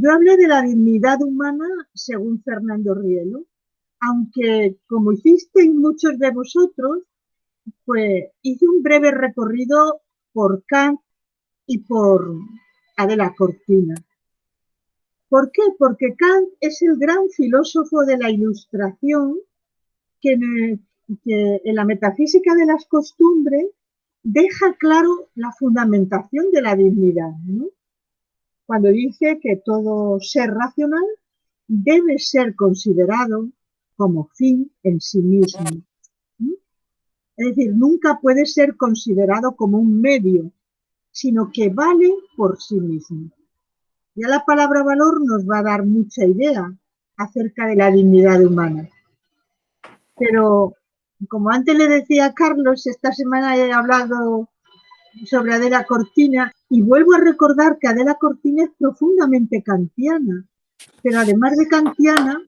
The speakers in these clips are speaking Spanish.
yo hablé de la dignidad humana según Fernando Rielo, aunque como hicisteis muchos de vosotros, pues hice un breve recorrido por Kant y por Adela Cortina. ¿Por qué? Porque Kant es el gran filósofo de la Ilustración que en la metafísica de las costumbres deja claro la fundamentación de la dignidad, ¿no? Cuando dice que todo ser racional debe ser considerado como fin en sí mismo. ¿Sí? Es decir, nunca puede ser considerado como un medio, sino que vale por sí mismo. Ya la palabra valor nos va a dar mucha idea acerca de la dignidad humana. Pero, como antes le decía a Carlos, esta semana he hablado sobre Adela Cortina y vuelvo a recordar que Adela Cortina es profundamente kantiana, pero además de kantiana,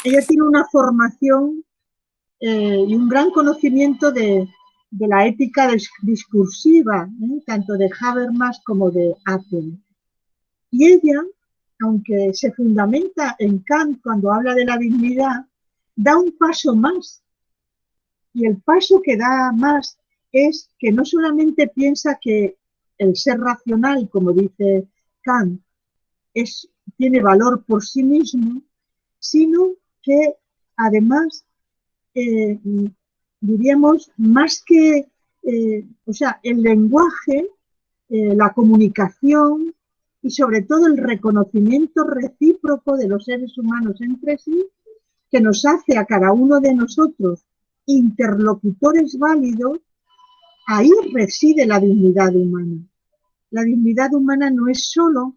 ella tiene una formación y un gran conocimiento de la ética discursiva, tanto de Habermas como de Apple. Y ella, aunque se fundamenta en Kant cuando habla de la dignidad, da un paso más. Y el paso que da más es que no solamente piensa que el ser racional, como dice Kant, tiene valor por sí mismo, sino que además, diríamos, más que, o sea, el lenguaje, la comunicación y sobre todo el reconocimiento recíproco de los seres humanos entre sí, que nos hace a cada uno de nosotros interlocutores válidos, ahí reside la dignidad humana. La dignidad humana no es solo,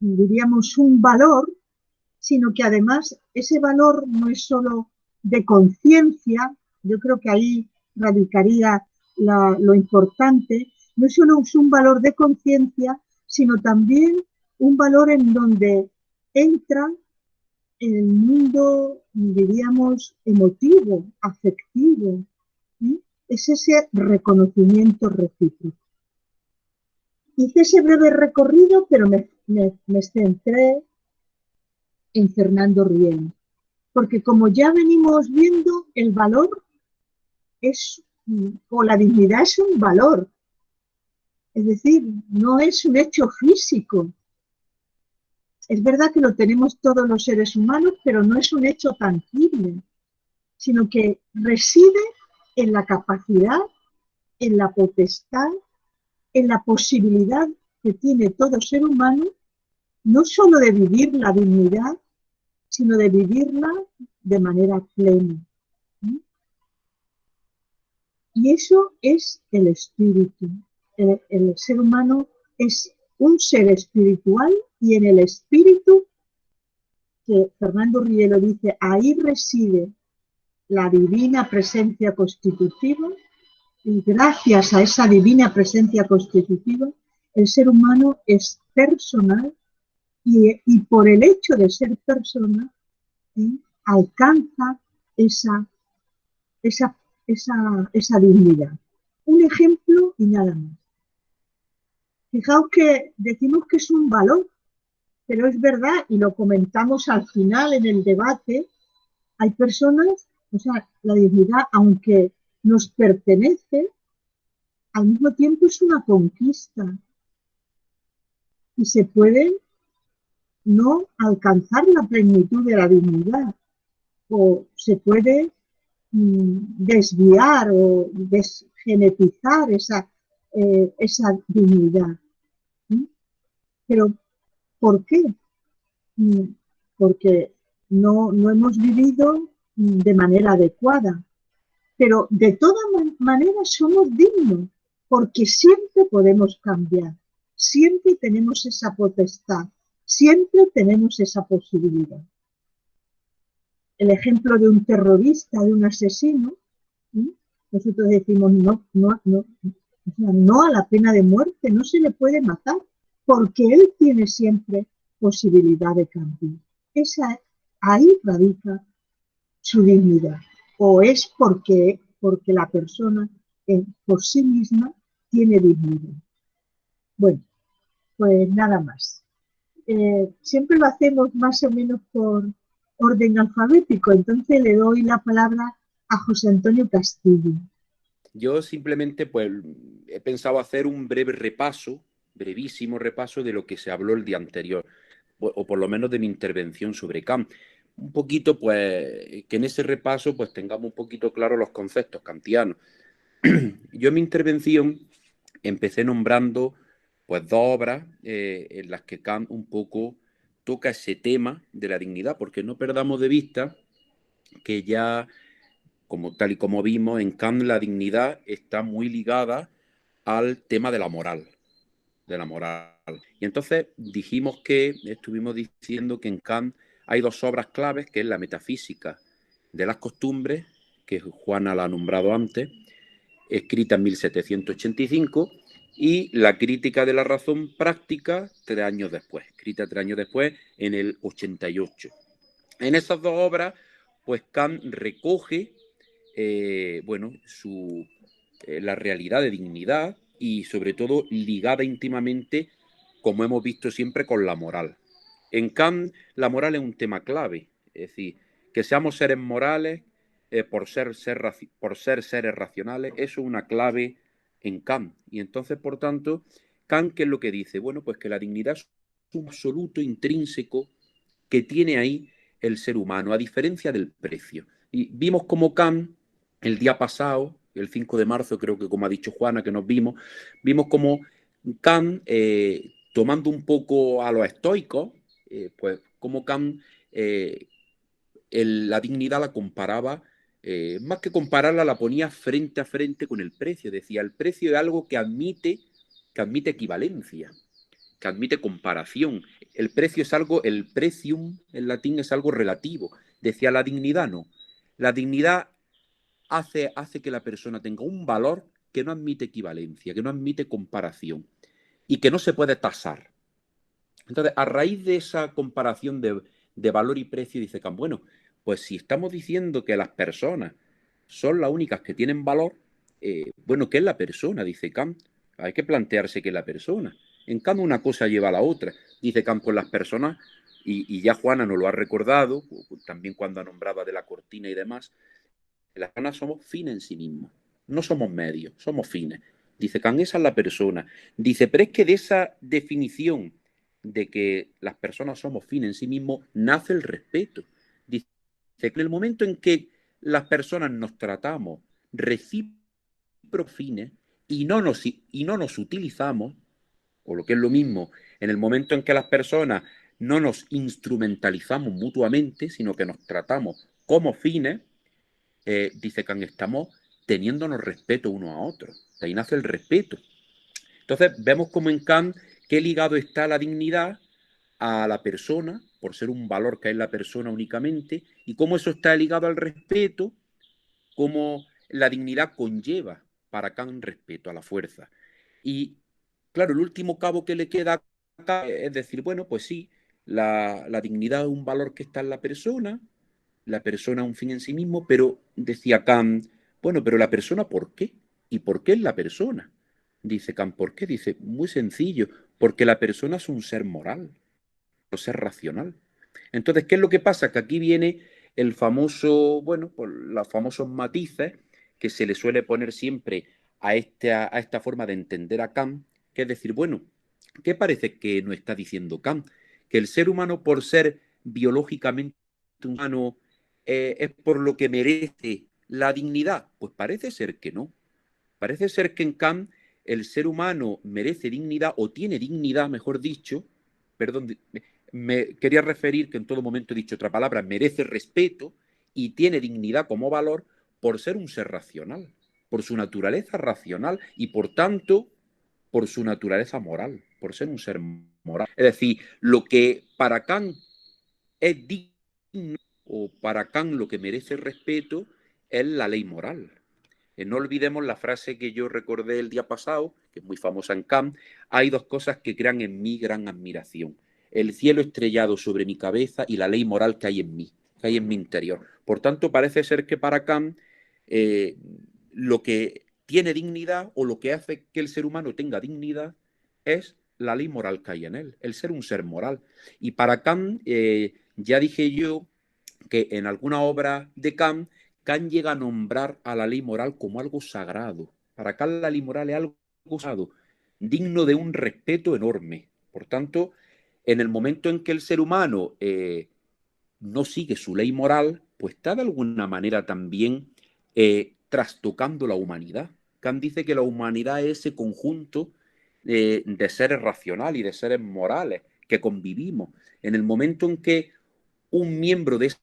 diríamos, un valor, sino que además ese valor no es solo de conciencia, yo creo que ahí radicaría lo importante, no solo es un valor de conciencia, sino también un valor en donde entra el mundo, diríamos, emotivo, afectivo, ¿sí? Es ese reconocimiento recíproco. Hice ese breve recorrido, pero me centré en Fernando Riel, porque como ya venimos viendo, el valor es, o la dignidad es un valor, es decir, no es un hecho físico. Es verdad que lo tenemos todos los seres humanos, pero no es un hecho tangible, sino que reside en la capacidad, en la potestad, en la posibilidad que tiene todo ser humano, no solo de vivir la dignidad, sino de vivirla de manera plena. Y eso es el espíritu. El ser humano es un ser espiritual y en el espíritu, que Fernando Rielo dice, ahí reside la divina presencia constitutiva, y gracias a esa divina presencia constitutiva, el ser humano es personal y por el hecho de ser persona, alcanza esa dignidad. Un ejemplo y nada más. Fijaos que decimos que es un valor, pero es verdad, y lo comentamos al final en el debate, hay personas, o sea, la dignidad, aunque nos pertenece, al mismo tiempo es una conquista y se puede no alcanzar la plenitud de la dignidad o se puede desviar o desgenetizar esa dignidad. ¿Sí? Pero, ¿por qué? Porque no hemos vivido de manera adecuada. Pero de todas maneras somos dignos, porque siempre podemos cambiar, siempre tenemos esa potestad, siempre tenemos esa posibilidad. El ejemplo de un terrorista, de un asesino, ¿sí? Nosotros decimos no a la pena de muerte, no se le puede matar, porque él tiene siempre posibilidad de cambiar. Ahí radica su dignidad, o es porque la persona por sí misma tiene dignidad. Bueno, pues nada más. siempre lo hacemos más o menos por orden alfabético, entonces le doy la palabra a José Antonio Castillo. Yo simplemente pues he pensado hacer un breve repaso, brevísimo repaso de lo que se habló el día anterior, o por lo menos de mi intervención sobre Kant. Un poquito, pues, que en ese repaso pues tengamos un poquito claro los conceptos kantianos. Yo en mi intervención empecé nombrando pues dos obras en las que Kant un poco toca ese tema de la dignidad, porque no perdamos de vista que ya, como tal y como vimos, en Kant la dignidad está muy ligada al tema de la moral, de la moral. Y entonces dijimos que, estuvimos diciendo que en Kant hay dos obras claves, que es la metafísica de las costumbres, que Juana la ha nombrado antes, escrita en 1785, y la crítica de la razón práctica 3 años después, escrita 3 años después, en el 88. En esas dos obras, pues Kant recoge, bueno, la realidad de dignidad y sobre todo ligada íntimamente, como hemos visto siempre, con la moral. En Kant la moral es un tema clave, es decir, que seamos seres morales por ser seres racionales, eso es una clave en Kant. Y entonces, por tanto, Kant, ¿qué es lo que dice? Bueno, pues que la dignidad es un absoluto intrínseco que tiene ahí el ser humano, a diferencia del precio. Y vimos como Kant, el día pasado, el 5 de marzo, creo que como ha dicho Juana, que nos vimos como Kant, tomando un poco a los estoicos, pues como Kant la dignidad la comparaba, más que compararla, la ponía frente a frente con el precio. Decía, el precio es algo que admite equivalencia, que admite comparación. El precio es algo, el precium en latín es algo relativo. Decía, la dignidad no. La dignidad hace que la persona tenga un valor que no admite equivalencia, que no admite comparación y que no se puede tasar. Entonces, a raíz de esa comparación de valor y precio, dice Kant, bueno, pues si estamos diciendo que las personas son las únicas que tienen valor, bueno, ¿qué es la persona? Dice Kant. Hay que plantearse qué es la persona. En Kant una cosa lleva a la otra. Dice Kant, pues las personas, y ya Juana nos lo ha recordado, también cuando ha nombrado de la cortina y demás, las personas somos fines en sí mismos. No somos medios, somos fines. Dice Kant, esa es la persona. Dice, pero es que de esa definición de que las personas somos fines en sí mismos nace el respeto. Dice que en el momento en que las personas nos tratamos recíprocos fines y no nos utilizamos, o lo que es lo mismo, en el momento en que las personas no nos instrumentalizamos mutuamente, sino que nos tratamos como fines, dice Kant, estamos teniéndonos respeto uno a otros. De ahí nace el respeto. Entonces, vemos como en Kant qué ligado está la dignidad a la persona, por ser un valor que es la persona únicamente, y cómo eso está ligado al respeto, cómo la dignidad conlleva para Kant respeto a la fuerza. Y claro, el último cabo que le queda acá es decir, bueno, pues sí, la dignidad es un valor que está en la persona es un fin en sí mismo, pero decía Kant, bueno, pero la persona, ¿por qué? ¿Y por qué es la persona? Dice Kant, ¿por qué? Dice, muy sencillo, porque la persona es un ser moral, un ser racional. Entonces, ¿qué es lo que pasa? Que aquí viene el famoso, bueno, pues los famosos matices que se le suele poner siempre a esta forma de entender a Kant, que es decir, bueno, ¿qué parece que nos está diciendo Kant? Que el ser humano, por ser biológicamente humano, es por lo que merece la dignidad. Pues parece ser que no. Parece ser que en Kant el ser humano merece dignidad o tiene dignidad, mejor dicho, perdón, me quería referir que en todo momento he dicho otra palabra, merece respeto y tiene dignidad como valor por ser un ser racional, por su naturaleza racional y por tanto por su naturaleza moral, por ser un ser moral. Es decir, lo que para Kant es digno o para Kant lo que merece respeto es la ley moral. No olvidemos la frase que yo recordé el día pasado, que es muy famosa en Kant, hay dos cosas que crean en mí gran admiración. El cielo estrellado sobre mi cabeza y la ley moral que hay en mí, que hay en mi interior. Por tanto, parece ser que para Kant eh, lo que tiene dignidad o lo que hace que el ser humano tenga dignidad es la ley moral que hay en él, el ser un ser moral. Y para Kant, ya dije yo que en alguna obra de Kant, Kant llega a nombrar a la ley moral como algo sagrado. Para Kant la ley moral es algo sagrado, digno de un respeto enorme. Por tanto, en el momento en que el ser humano no sigue su ley moral, pues está de alguna manera también trastocando la humanidad. Kant dice que la humanidad es ese conjunto de seres racionales y de seres morales que convivimos. En el momento en que un miembro de esa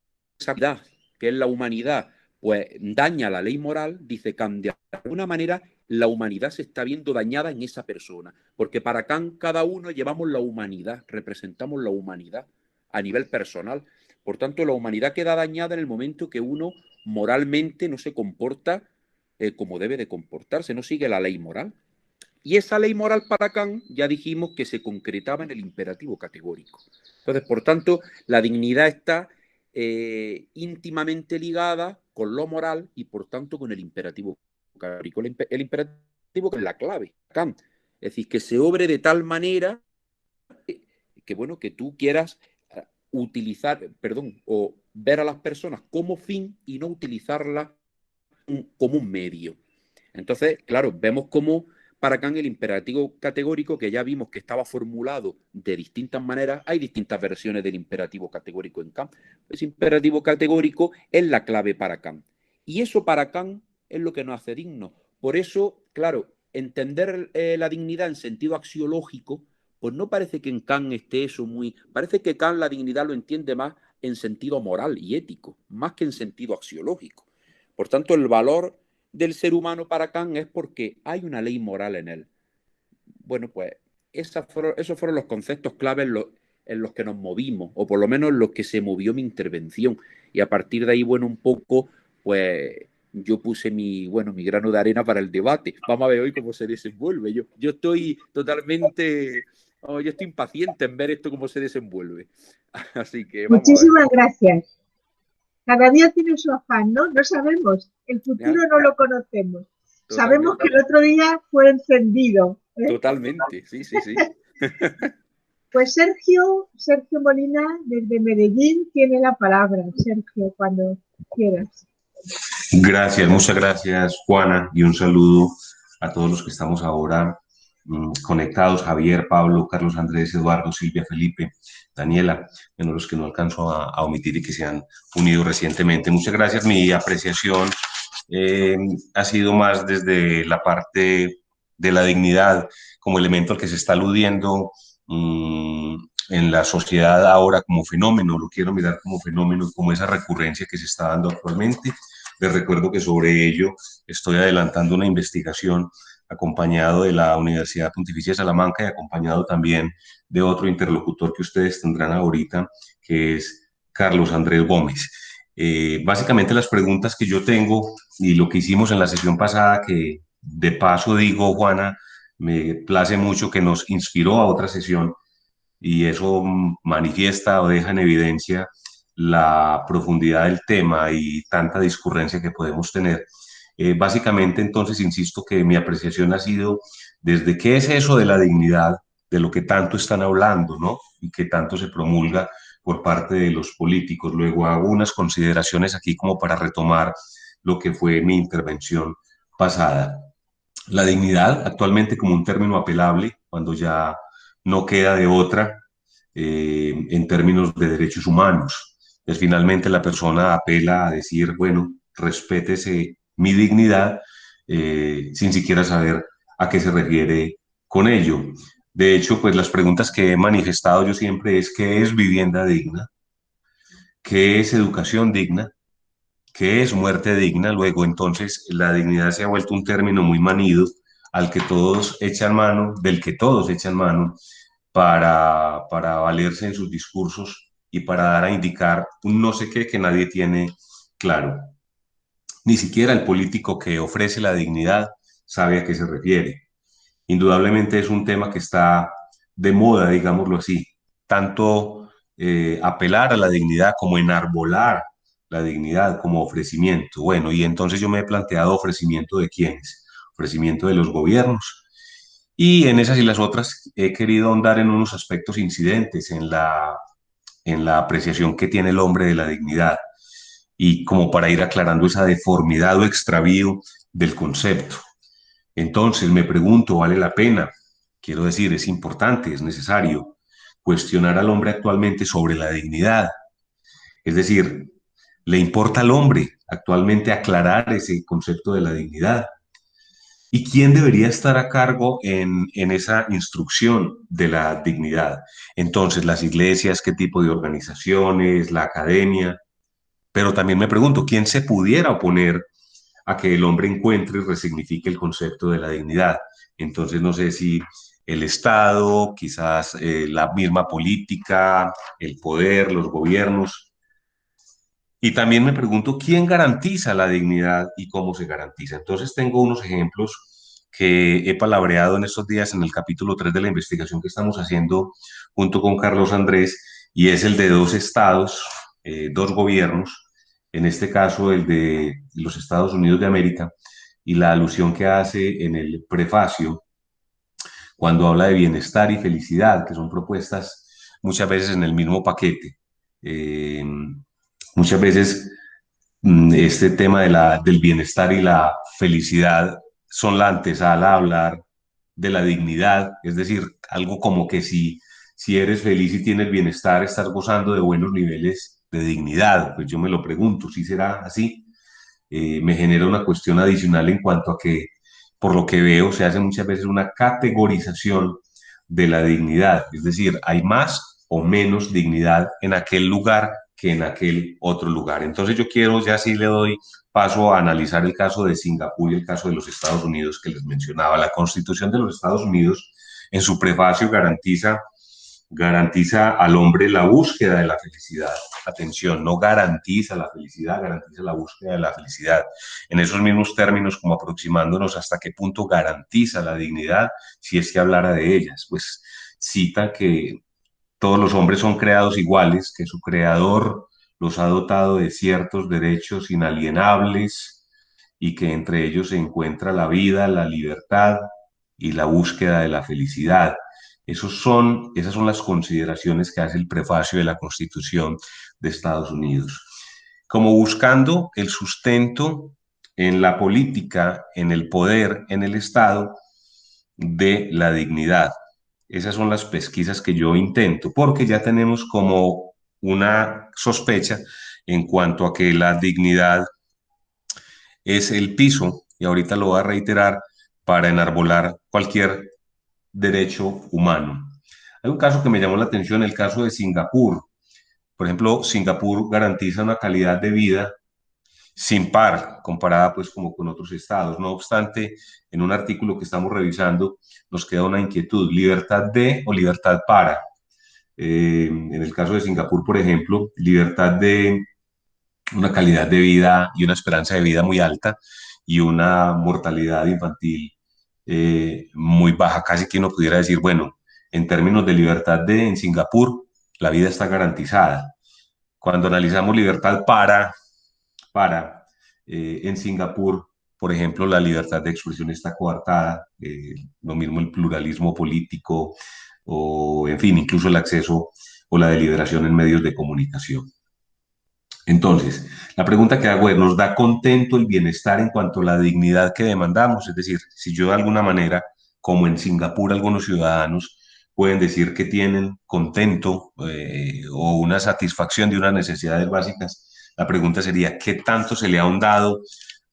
unidad, que es la humanidad, pues daña la ley moral, dice Kant, de alguna manera la humanidad se está viendo dañada en esa persona, porque para Kant cada uno llevamos la humanidad, representamos la humanidad a nivel personal. Por tanto, la humanidad queda dañada en el momento que uno moralmente no se comporta como debe de comportarse, no sigue la ley moral. Y esa ley moral para Kant ya dijimos que se concretaba en el imperativo categórico. Entonces, por tanto, la dignidad está íntimamente ligada con lo moral y, por tanto, con el imperativo categórico. El imperativo que es la clave, Kant. Es decir, que se obre de tal manera que, bueno, que tú quieras utilizar, perdón, o ver a las personas como fin y no utilizarlas como un medio. Entonces, claro, vemos cómo para Kant el imperativo categórico, que ya vimos que estaba formulado de distintas maneras, hay distintas versiones del imperativo categórico en Kant. Ese imperativo categórico es la clave para Kant. Y eso para Kant es lo que nos hace dignos. Por eso, claro, entender la dignidad en sentido axiológico, pues no parece que en Kant esté eso muy... Parece que Kant la dignidad lo entiende más en sentido moral y ético, más que en sentido axiológico. Por tanto, el valor del ser humano para Kant es porque hay una ley moral en él. Bueno, pues esos fueron los conceptos claves en los que nos movimos, o por lo menos en los que se movió mi intervención. Y a partir de ahí, bueno, un poco, pues yo puse mi grano de arena para el debate. Vamos a ver hoy cómo se desenvuelve. Yo estoy totalmente, yo estoy impaciente en ver esto cómo se desenvuelve. Así que vamos a ver. Muchísimas gracias. Cada día tiene su afán, ¿no? No sabemos. El ¿Ya? futuro no lo conocemos. Sabemos que Totalmente. el otro día fue encendido, ¿eh? Totalmente, sí, sí, sí. Pues Sergio Molina, desde Medellín, tiene la palabra. Sergio, cuando quieras. Gracias, muchas gracias, Juana, y un saludo a todos los que estamos ahora conectados, Javier, Pablo, Carlos Andrés, Eduardo, Silvia, Felipe, Daniela, menos los que no alcanzo a omitir y que se han unido recientemente. Muchas gracias, mi apreciación ha sido más desde la parte de la dignidad como elemento al que se está aludiendo en la sociedad ahora como fenómeno, lo quiero mirar como fenómeno, como esa recurrencia que se está dando actualmente. Les recuerdo que sobre ello estoy adelantando una investigación acompañado de la Universidad Pontificia de Salamanca y acompañado también de otro interlocutor que ustedes tendrán ahorita, que es Carlos Andrés Gómez. Básicamente las preguntas que yo tengo y lo que hicimos en la sesión pasada, que de paso digo, Juana, me place mucho que nos inspiró a otra sesión y eso manifiesta o deja en evidencia la profundidad del tema y tanta discurrencia que podemos tener. Básicamente, entonces, insisto que mi apreciación ha sido desde qué es eso de la dignidad, de lo que tanto están hablando, ¿no? Y que tanto se promulga por parte de los políticos. Luego hago unas consideraciones aquí como para retomar lo que fue mi intervención pasada. La dignidad, actualmente como un término apelable, cuando ya no queda de otra en términos de derechos humanos. Pues finalmente la persona apela a decir, bueno, respétese mi dignidad sin siquiera saber a qué se refiere con ello. De hecho, pues las preguntas que he manifestado yo siempre es ¿qué es vivienda digna? ¿Qué es educación digna? ¿Qué es muerte digna? Luego, entonces, la dignidad se ha vuelto un término muy manido al que todos echan mano, del que todos echan mano para valerse en sus discursos y para dar a indicar un no sé qué que nadie tiene claro. Ni siquiera el político que ofrece la dignidad sabe a qué se refiere. Indudablemente es un tema que está de moda, digámoslo así, tanto apelar a la dignidad como enarbolar la dignidad como ofrecimiento. Bueno, y entonces yo me he planteado ofrecimiento de quiénes, ofrecimiento de los gobiernos. Y en esas y las otras he querido ahondar en unos aspectos incidentes en la apreciación que tiene el hombre de la dignidad y como para ir aclarando esa deformidad o extravío del concepto. Entonces me pregunto, ¿vale la pena? Quiero decir, es importante, es necesario cuestionar al hombre actualmente sobre la dignidad. Es decir, ¿le importa al hombre actualmente aclarar ese concepto de la dignidad? ¿Y quién debería estar a cargo en esa instrucción de la dignidad? Entonces, las iglesias, qué tipo de organizaciones, la academia, pero también me pregunto, ¿quién se pudiera oponer a que el hombre encuentre y resignifique el concepto de la dignidad? Entonces, no sé si el Estado, quizás la misma política, el poder, los gobiernos. Y también me pregunto, ¿quién garantiza la dignidad y cómo se garantiza? Entonces, tengo unos ejemplos que he palabreado en estos días en el capítulo 3 de la investigación que estamos haciendo junto con Carlos Andrés, y es el de dos estados, dos gobiernos, en este caso el de los Estados Unidos de América, y la alusión que hace en el prefacio cuando habla de bienestar y felicidad, que son propuestas muchas veces en el mismo paquete. Eh, Muchas veces este tema de del bienestar y la felicidad son la antesala a hablar de la dignidad, es decir, algo como que si eres feliz y tienes bienestar, estás gozando de buenos niveles de dignidad. Pues yo me lo pregunto, ¿si será así? Me genera una cuestión adicional en cuanto a que, por lo que veo, se hace muchas veces una categorización de la dignidad, es decir, hay más o menos dignidad en aquel lugar que en aquel otro lugar. Entonces yo quiero, ya sí le doy paso a analizar el caso de Singapur y el caso de los Estados Unidos que les mencionaba. La Constitución de los Estados Unidos en su prefacio garantiza al hombre la búsqueda de la felicidad. Atención, no garantiza la felicidad, garantiza la búsqueda de la felicidad. En esos mismos términos, como aproximándonos hasta qué punto garantiza la dignidad, si es que hablara de ellas. Pues cita que todos los hombres son creados iguales, que su creador los ha dotado de ciertos derechos inalienables y que entre ellos se encuentra la vida, la libertad y la búsqueda de la felicidad. Esas son las consideraciones que hace el prefacio de la Constitución de Estados Unidos. Como buscando el sustento en la política, en el poder, en el Estado, de la dignidad. Esas son las pesquisas que yo intento, porque ya tenemos como una sospecha en cuanto a que la dignidad es el piso, y ahorita lo voy a reiterar, para enarbolar cualquier derecho humano. Hay un caso que me llamó la atención, el caso de Singapur. Por ejemplo, Singapur garantiza una calidad de vida sin par, comparada pues como con otros estados. No obstante, en un artículo que estamos revisando nos queda una inquietud, libertad de o libertad para. En el caso de Singapur, por ejemplo, libertad de una calidad de vida y una esperanza de vida muy alta y una mortalidad infantil muy baja, casi que uno pudiera decir, bueno, en términos de libertad de en Singapur, la vida está garantizada. Cuando analizamos libertad para en Singapur, por ejemplo, la libertad de expresión está coartada, lo mismo el pluralismo político, o en fin, incluso el acceso o la deliberación en medios de comunicación. Entonces, la pregunta que hago es, ¿nos da contento el bienestar en cuanto a la dignidad que demandamos? Es decir, si yo de alguna manera, como en Singapur, algunos ciudadanos pueden decir que tienen contento o una satisfacción de unas necesidades básicas, la pregunta sería, ¿qué tanto se le ha ahondado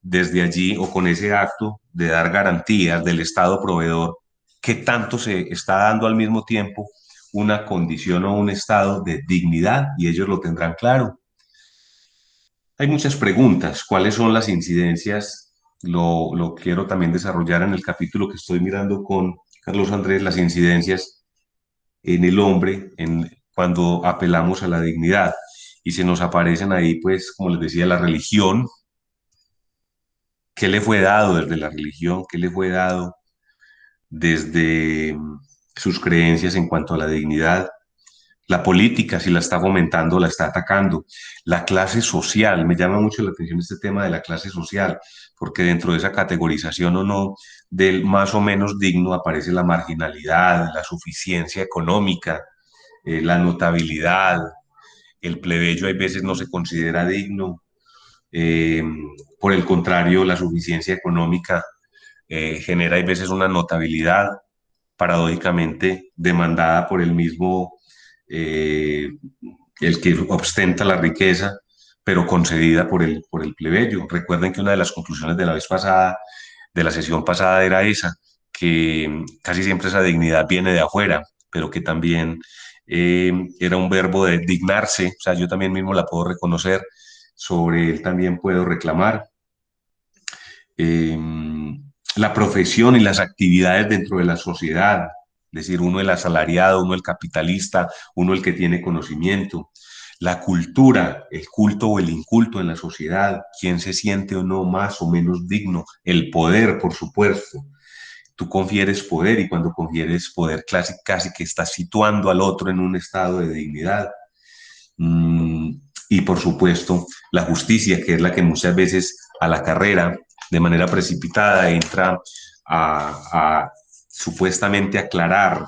desde allí o con ese acto de dar garantías del Estado proveedor? ¿Qué tanto se está dando al mismo tiempo una condición o un estado de dignidad? Y ellos lo tendrán claro. Hay muchas preguntas. ¿Cuáles son las incidencias? Lo quiero también desarrollar en el capítulo que estoy mirando con Carlos Andrés, las incidencias en el hombre cuando apelamos a la dignidad. Y se nos aparecen ahí, pues, como les decía, la religión. ¿Qué le fue dado desde la religión? ¿Qué le fue dado desde sus creencias en cuanto a la dignidad? La política, si la está fomentando, la está atacando. La clase social, me llama mucho la atención este tema de la clase social, porque dentro de esa categorización o no del más o menos digno aparece la marginalidad, la suficiencia económica, la notabilidad. El plebeyo hay veces no se considera digno. Eh, por el contrario, la suficiencia económica genera hay veces una notabilidad paradójicamente demandada por el mismo, eh, el que ostenta la riqueza, pero concedida por el plebeyo. Recuerden que una de las conclusiones de la vez pasada, de la sesión pasada, era esa, que casi siempre esa dignidad viene de afuera, pero que también era un verbo de dignarse, o sea, yo también mismo la puedo reconocer, sobre él también puedo reclamar. Eh, la profesión y las actividades dentro de la sociedad, es decir, uno el asalariado, uno el capitalista, uno el que tiene conocimiento, la cultura, el culto o el inculto en la sociedad, quién se siente o no más o menos digno, el poder, por supuesto. Tú confieres poder y cuando confieres poder casi, casi que estás situando al otro en un estado de dignidad. Mm, y por supuesto, la justicia, que es la que muchas veces a la carrera, de manera precipitada, entra a supuestamente aclarar,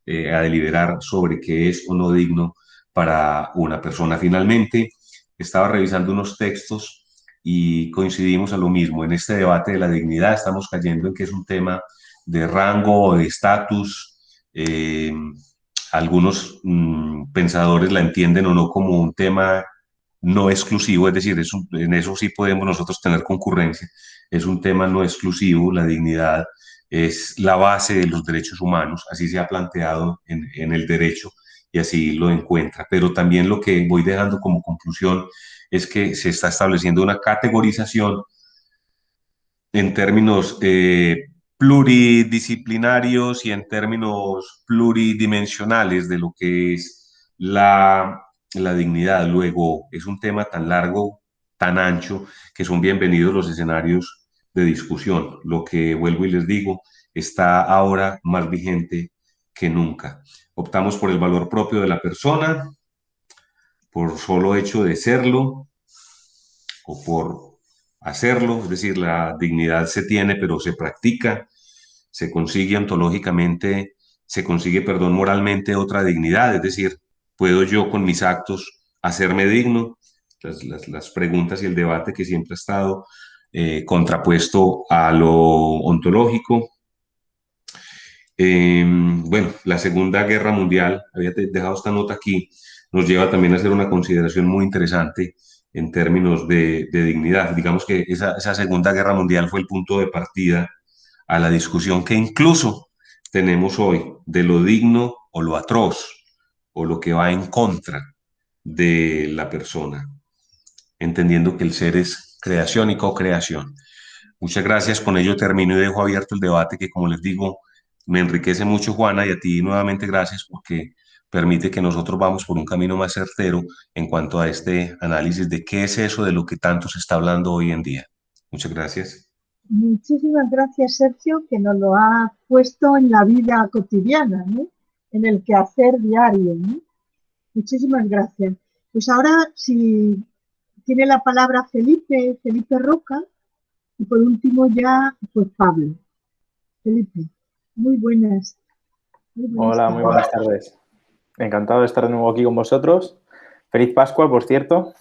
a deliberar sobre qué es o no digno para una persona. Finalmente, estaba revisando unos textos y coincidimos a lo mismo. En este debate de la dignidad estamos cayendo en que es un tema de rango o de estatus. Algunos pensadores la entienden o no como un tema no exclusivo, es decir, en eso sí podemos nosotros tener concurrencia, es un tema no exclusivo, la dignidad es la base de los derechos humanos, así se ha planteado en el derecho y así lo encuentra, pero también lo que voy dejando como conclusión es que se está estableciendo una categorización en términos pluridisciplinarios y en términos pluridimensionales de lo que es la dignidad. Luego, es un tema tan largo, tan ancho, que son bienvenidos los escenarios de discusión. Lo que vuelvo y les digo, está ahora más vigente que nunca. Optamos por el valor propio de la persona, por solo hecho de serlo, o por hacerlo, es decir, la dignidad se tiene, pero se practica, se consigue ontológicamente, se consigue, perdón, moralmente otra dignidad, es decir, puedo yo con mis actos hacerme digno, las preguntas y el debate que siempre ha estado contrapuesto a lo ontológico. Bueno, la Segunda Guerra Mundial, había dejado esta nota aquí, nos lleva también a hacer una consideración muy interesante en términos de dignidad. Digamos que esa Segunda Guerra Mundial fue el punto de partida a la discusión que incluso tenemos hoy de lo digno o lo atroz o lo que va en contra de la persona, entendiendo que el ser es creación y co-creación. Muchas gracias, con ello termino y dejo abierto el debate que, como les digo, me enriquece mucho, Juana, y a ti nuevamente gracias porque permite que nosotros vamos por un camino más certero en cuanto a este análisis de qué es eso de lo que tanto se está hablando hoy en día. Muchas gracias. Muchísimas gracias, Sergio, que nos lo ha puesto en la vida cotidiana, ¿no? En el quehacer diario, ¿no? Muchísimas gracias. Pues ahora, si tiene la palabra Felipe Roca, y por último ya, pues Pablo. Felipe, muy buenas. Hola, muy buenas tardes. Encantado de estar de nuevo aquí con vosotros. Feliz Pascua, por cierto.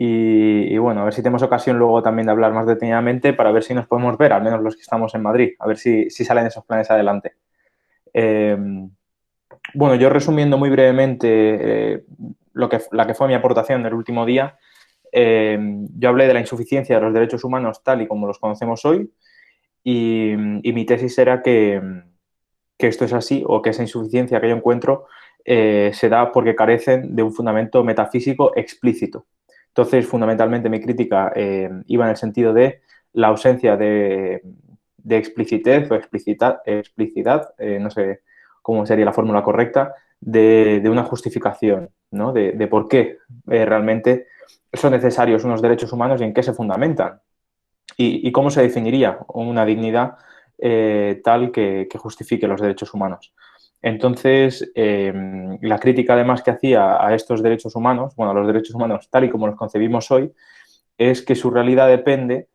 Y bueno, a ver si tenemos ocasión luego también de hablar más detenidamente para ver si nos podemos ver, al menos los que estamos en Madrid, a ver si salen esos planes adelante. Bueno, yo resumiendo muy brevemente la que fue mi aportación del último día, yo hablé de la insuficiencia de los derechos humanos tal y como los conocemos hoy y mi tesis era que esto es así o que esa insuficiencia que yo encuentro se da porque carecen de un fundamento metafísico explícito. Entonces, fundamentalmente, mi crítica iba en el sentido de la ausencia de explicitez o explicidad, no sé cómo sería la fórmula correcta, de una justificación, ¿no? De por qué realmente son necesarios unos derechos humanos y en qué se fundamentan. Y cómo se definiría una dignidad tal que justifique los derechos humanos. Entonces, la crítica además que hacía a estos derechos humanos, bueno, a los derechos humanos tal y como los concebimos hoy, es que su realidad depende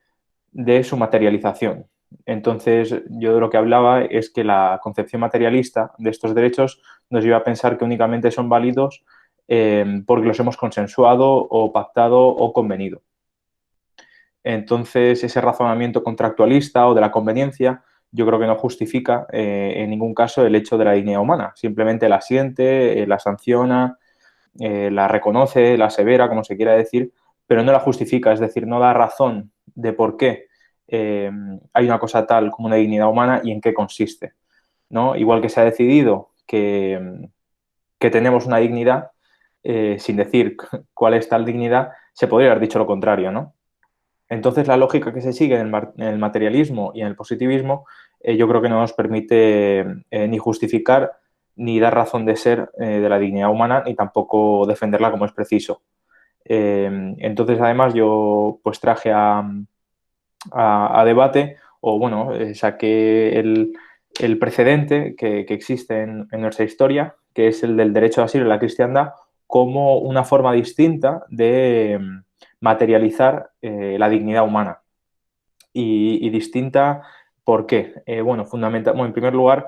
de su materialización. Entonces, yo de lo que hablaba es que la concepción materialista de estos derechos nos lleva a pensar que únicamente son válidos porque los hemos consensuado o pactado o convenido. Entonces, ese razonamiento contractualista o de la conveniencia, yo creo que no justifica en ningún caso el hecho de la dignidad humana. Simplemente la siente, la sanciona, la reconoce, la asevera, como se quiera decir, pero no la justifica, es decir, no da razón de por qué hay una cosa tal como una dignidad humana y en qué consiste, ¿no? Igual que se ha decidido que tenemos una dignidad, sin decir cuál es tal dignidad, se podría haber dicho lo contrario, ¿no? Entonces, la lógica que se sigue en el materialismo y en el positivismo, yo creo que no nos permite ni justificar ni dar razón de ser de la dignidad humana, ni tampoco defenderla como es preciso. Entonces, además, yo pues traje a debate, o bueno, saqué el precedente que existe en nuestra historia, que es el del derecho de asilo en la cristiandad, como una forma distinta de materializar la dignidad humana. Y distinta, ¿por qué? Bueno, bueno, en primer lugar,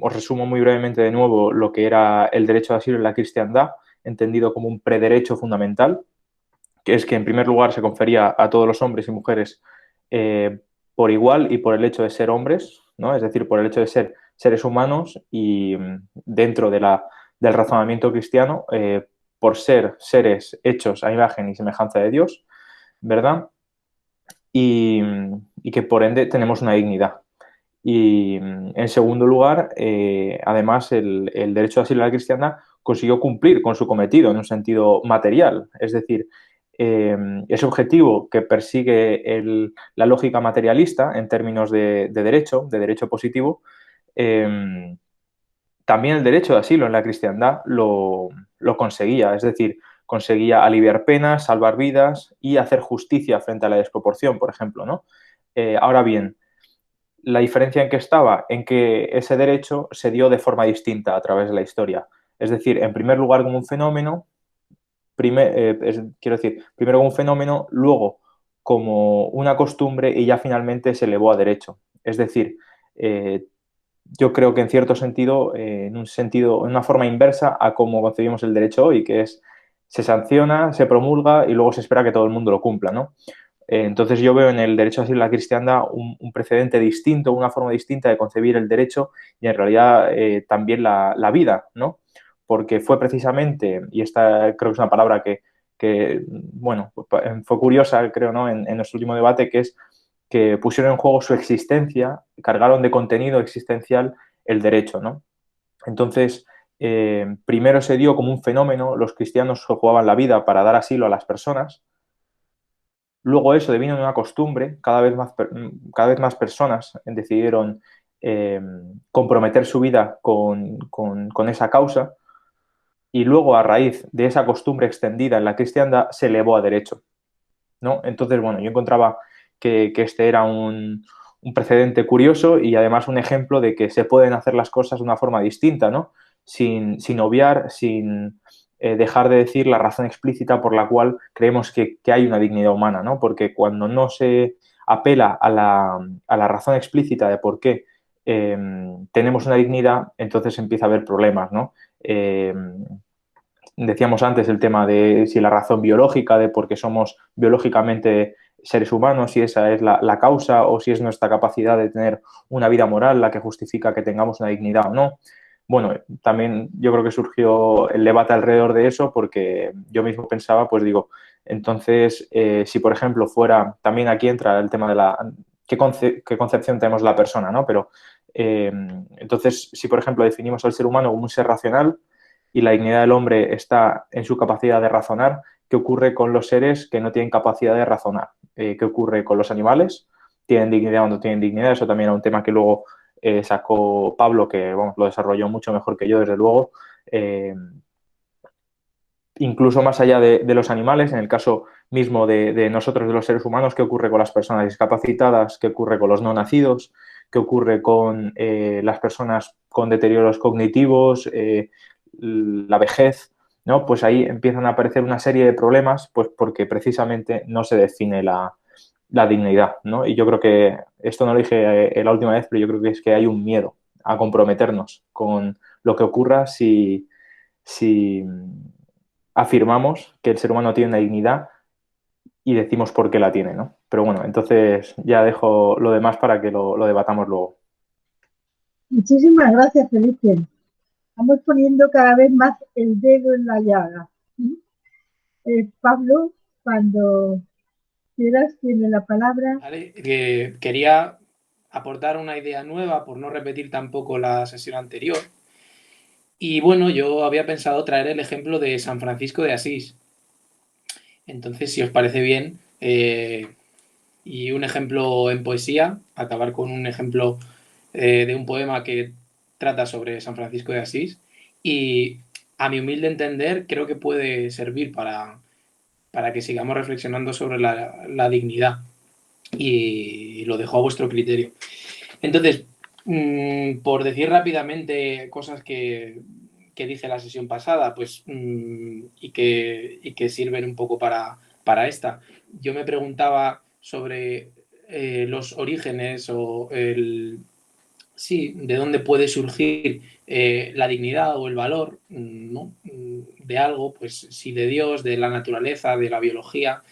os resumo muy brevemente de nuevo lo que era el derecho de asilo en la cristiandad, entendido como un prederecho fundamental, que es que en primer lugar se confería a todos los hombres y mujeres por igual y por el hecho de ser hombres, ¿no? Es decir, por el hecho de ser seres humanos y dentro del razonamiento cristiano, por ser seres hechos a imagen y semejanza de Dios, ¿verdad? Y, y que por ende tenemos una dignidad. Y en segundo lugar, además, el derecho de asilo a la cristiana consiguió cumplir con su cometido en un sentido material. Es decir, ese objetivo que persigue la lógica materialista en términos de derecho positivo, también el derecho de asilo en la cristiandad lo conseguía. Es decir, conseguía aliviar penas, salvar vidas y hacer justicia frente a la desproporción, por ejemplo, ¿no? Ahora bien, la diferencia en que estaba, en que ese derecho se dio de forma distinta a través de la historia. Es decir, en primer lugar como un fenómeno, quiero decir, primero como un fenómeno, luego como una costumbre y ya finalmente se elevó a derecho. Es decir, yo creo que en cierto sentido, en una forma inversa a cómo concebimos el derecho hoy, que es se sanciona, se promulga y luego se espera que todo el mundo lo cumpla, ¿no? Entonces yo veo en el derecho de asilo a la cristiandad un precedente distinto, una forma distinta de concebir el derecho y en realidad también la vida, ¿no? Porque fue precisamente, y esta creo que es una palabra bueno, fue curiosa, creo, ¿no? En nuestro último debate, que es que pusieron en juego su existencia, cargaron de contenido existencial el derecho, ¿no? Entonces, primero se dio como un fenómeno, los cristianos jugaban la vida para dar asilo a las personas. Luego eso devino en una costumbre, cada vez más personas decidieron comprometer su vida con esa causa y luego a raíz de esa costumbre extendida en la cristiandad se elevó a derecho, ¿no? Entonces, bueno, yo encontraba que este era un precedente curioso y además un ejemplo de que se pueden hacer las cosas de una forma distinta, ¿no? Sin obviar, sin dejar de decir la razón explícita por la cual creemos que hay una dignidad humana, ¿no? Porque cuando no se apela a la razón explícita de por qué tenemos una dignidad, entonces empieza a haber problemas, ¿no? Decíamos antes el tema de si la razón biológica, de por qué somos biológicamente seres humanos, si esa es la causa o si es nuestra capacidad de tener una vida moral la que justifica que tengamos una dignidad o no. Bueno, también yo creo que surgió el debate alrededor de eso porque yo mismo pensaba, pues digo, entonces, si por ejemplo fuera, también aquí entra el tema de qué concepción tenemos de la persona, ¿no? Pero entonces, si por ejemplo definimos al ser humano como un ser racional, y la dignidad del hombre está en su capacidad de razonar, ¿qué ocurre con los seres que no tienen capacidad de razonar? ¿Qué ocurre con los animales? ¿Tienen dignidad o no tienen dignidad? Eso también era un tema que luego sacó Pablo, que vamos, lo desarrolló mucho mejor que yo, desde luego. Incluso más allá de los animales, en el caso mismo de nosotros, de los seres humanos, ¿qué ocurre con las personas discapacitadas? ¿Qué ocurre con los no nacidos? ¿Qué ocurre con las personas con deterioros cognitivos? La vejez, ¿no? Pues ahí empiezan a aparecer una serie de problemas, pues porque precisamente no se define la dignidad, ¿no? Y yo creo que, esto no lo dije la última vez, pero yo creo que es que hay un miedo a comprometernos con lo que ocurra si afirmamos que el ser humano tiene una dignidad y decimos por qué la tiene, ¿no? Pero bueno, entonces ya dejo lo demás para que lo debatamos luego. Muchísimas gracias, Felipe. Estamos poniendo cada vez más el dedo en la llaga. Pablo, cuando quieras, tiene la palabra. Vale, quería aportar una idea nueva por no repetir tampoco la sesión anterior. Y bueno, yo había pensado traer el ejemplo de San Francisco de Asís. Entonces, si os parece bien, y un ejemplo en poesía, acabar con un ejemplo de un poema que trata sobre San Francisco de Asís. Y a mi humilde entender, creo que puede servir para que sigamos reflexionando sobre la dignidad. Y lo dejo a vuestro criterio. Entonces, por decir rápidamente cosas que dije la sesión pasada, pues, y que sirven un poco para esta. Yo me preguntaba sobre los orígenes o sí, de dónde puede surgir la dignidad o el valor, ¿no? De algo, pues sí, de Dios, de la naturaleza, de la biología.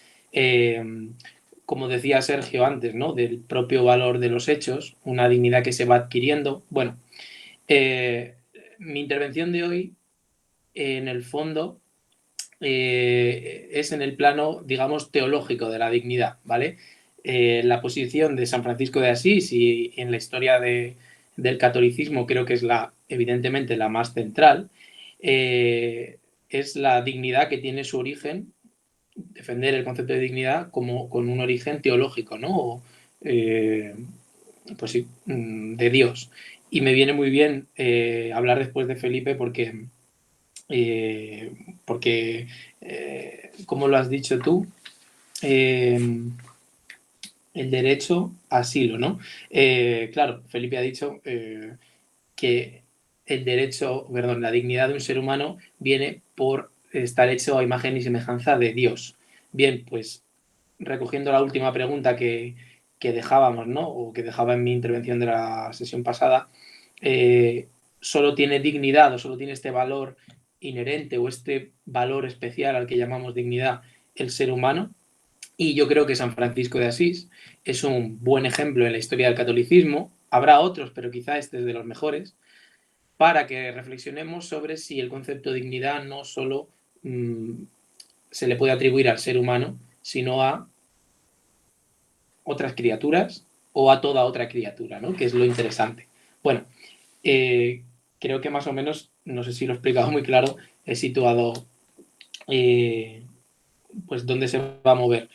Como decía Sergio antes, ¿no? Del propio valor de los hechos, una dignidad que se va adquiriendo. Bueno, mi intervención de hoy, en el fondo, es en el plano, digamos, teológico de la dignidad, ¿vale? La posición de San Francisco de Asís y en la historia del catolicismo creo que es evidentemente la más central, es la dignidad que tiene su origen, defender el concepto de dignidad como con un origen teológico, ¿no? Pues sí, de Dios. Y me viene muy bien hablar después de Felipe eh, porque como lo has dicho tú, el derecho a asilo, ¿no? Claro, Felipe ha dicho que el derecho, perdón, la dignidad de un ser humano viene por estar hecho a imagen y semejanza de Dios. Bien, pues recogiendo la última pregunta que dejábamos, ¿no? O que dejaba en mi intervención de la sesión pasada, solo tiene dignidad o solo tiene este valor inherente o este valor especial al que llamamos dignidad el ser humano. Y yo creo que San Francisco de Asís es un buen ejemplo en la historia del catolicismo. Habrá otros, pero quizá este es de los mejores, para que reflexionemos sobre si el concepto de dignidad no solo se le puede atribuir al ser humano, sino a otras criaturas o a toda otra criatura, ¿no? Que es lo interesante. Bueno, creo que más o menos, no sé si lo he explicado muy claro, he situado pues dónde se va a mover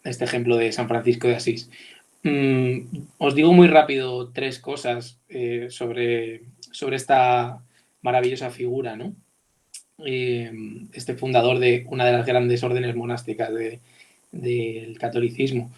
este ejemplo de San Francisco de Asís. Os digo muy rápido tres cosas sobre esta maravillosa figura, ¿no? Este fundador de una de las grandes órdenes monásticas del catolicismo.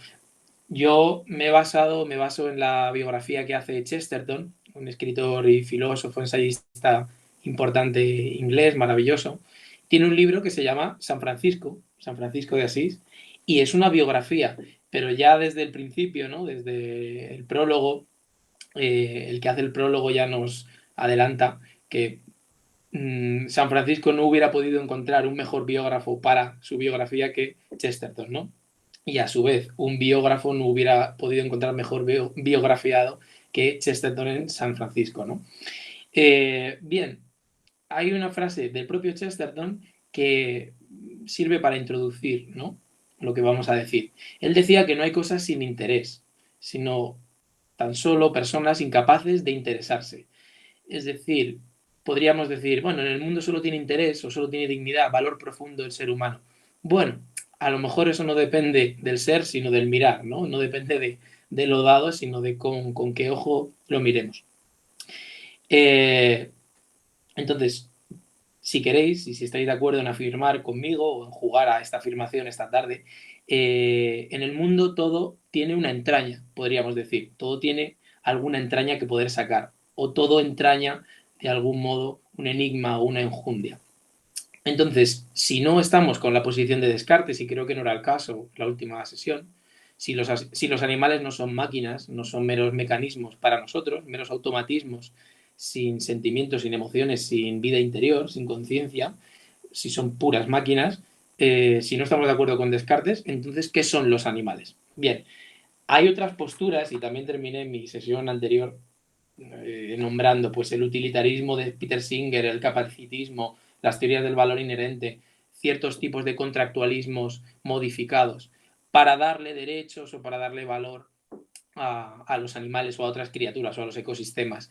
Yo me baso en la biografía que hace Chesterton, un escritor y filósofo, ensayista importante inglés, maravilloso. Tiene un libro que se llama San Francisco de Asís, y es una biografía, pero ya desde el principio, ¿no? Desde el prólogo, el que hace el prólogo ya nos adelanta que San Francisco no hubiera podido encontrar un mejor biógrafo para su biografía que Chesterton, ¿no? Y a su vez, un biógrafo no hubiera podido encontrar mejor biografiado que Chesterton en San Francisco, ¿no? Bien, hay una frase del propio Chesterton que sirve para introducir, ¿no? Lo que vamos a decir. Él decía que no hay cosas sin interés, sino tan solo personas incapaces de interesarse. Es decir, podríamos decir, bueno, en el mundo solo tiene interés o solo tiene dignidad, valor profundo el ser humano. Bueno, a lo mejor eso no depende del ser, sino del mirar, ¿no? No depende de lo dado, sino de con qué ojo lo miremos. Entonces, si queréis y si estáis de acuerdo en afirmar conmigo o en jugar a esta afirmación esta tarde, en el mundo todo tiene una entraña, podríamos decir. Todo tiene alguna entraña que poder sacar. O todo entraña, de algún modo, un enigma o una enjundia. Entonces, si no estamos con la posición de Descartes, y creo que no era el caso la última sesión, Si los animales no son máquinas, no son meros mecanismos para nosotros, meros automatismos sin sentimientos, sin emociones, sin vida interior, sin conciencia, si son puras máquinas, si no estamos de acuerdo con Descartes, entonces, ¿qué son los animales? Bien, hay otras posturas, y también terminé mi sesión anterior nombrando pues, el utilitarismo de Peter Singer, el capacitismo, las teorías del valor inherente, ciertos tipos de contractualismos modificados para darle derechos o para darle valor a los animales o a otras criaturas o a los ecosistemas.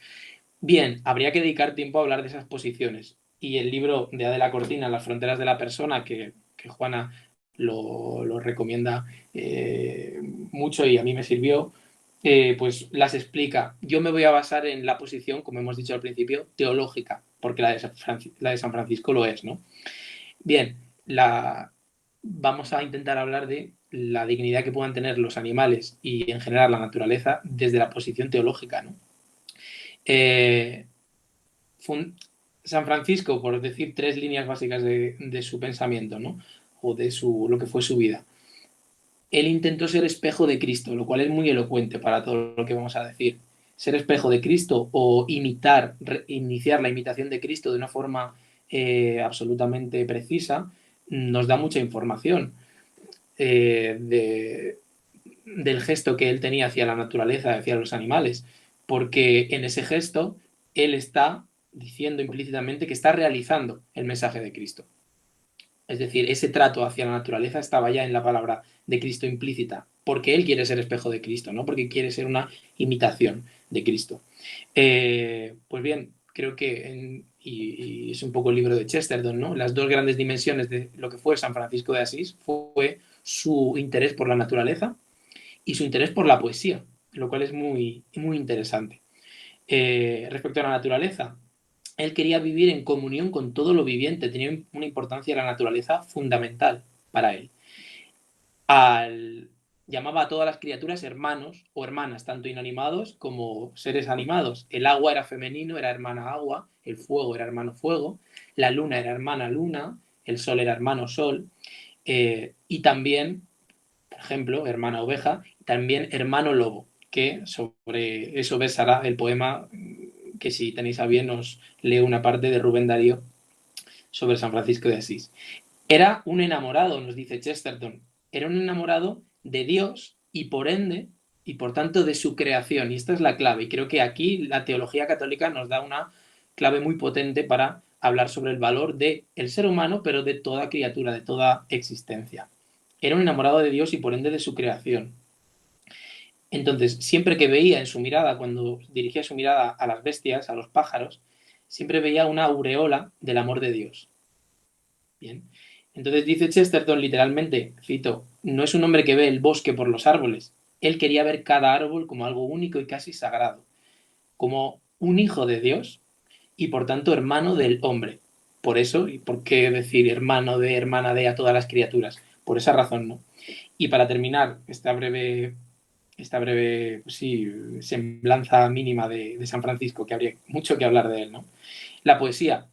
Bien, habría que dedicar tiempo a hablar de esas posiciones. Y el libro de Adela Cortina, Las fronteras de la persona, que Juana lo recomienda mucho y a mí me sirvió, pues las explica. Yo me voy a basar en la posición, como hemos dicho al principio, teológica, porque la de San Francisco lo es, ¿no? Bien, vamos a intentar hablar de la dignidad que puedan tener los animales y en general la naturaleza desde la posición teológica, ¿no? San Francisco, por decir 3 líneas básicas de su pensamiento, ¿no? O de lo que fue su vida. Él intentó ser espejo de Cristo, lo cual es muy elocuente para todo lo que vamos a decir. Ser espejo de Cristo o iniciar la imitación de Cristo de una forma absolutamente precisa, nos da mucha información del gesto que él tenía hacia la naturaleza, hacia los animales, porque en ese gesto él está diciendo implícitamente que está realizando el mensaje de Cristo. Es decir, ese trato hacia la naturaleza estaba ya en la palabra de Cristo implícita, porque él quiere ser espejo de Cristo, no porque quiere ser una imitación de Cristo. Pues bien, creo que, y es un poco el libro de Chesterton, ¿no? Las 2 grandes dimensiones de lo que fue San Francisco de Asís fue su interés por la naturaleza y su interés por la poesía, lo cual es muy, muy interesante. Respecto a la naturaleza, él quería vivir en comunión con todo lo viviente, tenía una importancia la naturaleza fundamental para él. Llamaba a todas las criaturas hermanos o hermanas, tanto inanimados como seres animados. El agua era femenino, era hermana agua, el fuego era hermano fuego, la luna era hermana luna, el sol era hermano sol, y también, por ejemplo, hermana oveja, y también hermano lobo, que sobre eso versará el poema que, si tenéis a bien, os leo una parte de Rubén Darío sobre San Francisco de Asís. Era un enamorado, nos dice Chesterton, era un enamorado de Dios y por ende, y por tanto de su creación. Y esta es la clave. Y creo que aquí la teología católica nos da una clave muy potente para hablar sobre el valor del ser humano, pero de toda criatura, de toda existencia. Era un enamorado de Dios y por ende de su creación. Entonces, siempre que veía en su mirada, cuando dirigía su mirada a las bestias, a los pájaros, siempre veía una aureola del amor de Dios. Bien. Entonces dice Chesterton literalmente, cito, no es un hombre que ve el bosque por los árboles. Él quería ver cada árbol como algo único y casi sagrado, como un hijo de Dios y por tanto hermano del hombre. Por eso, ¿y por qué decir hermano de, hermana de a todas las criaturas? Por esa razón, ¿no? Y para terminar esta breve pues sí, semblanza mínima de San Francisco, que habría mucho que hablar de él, ¿no? La poesía.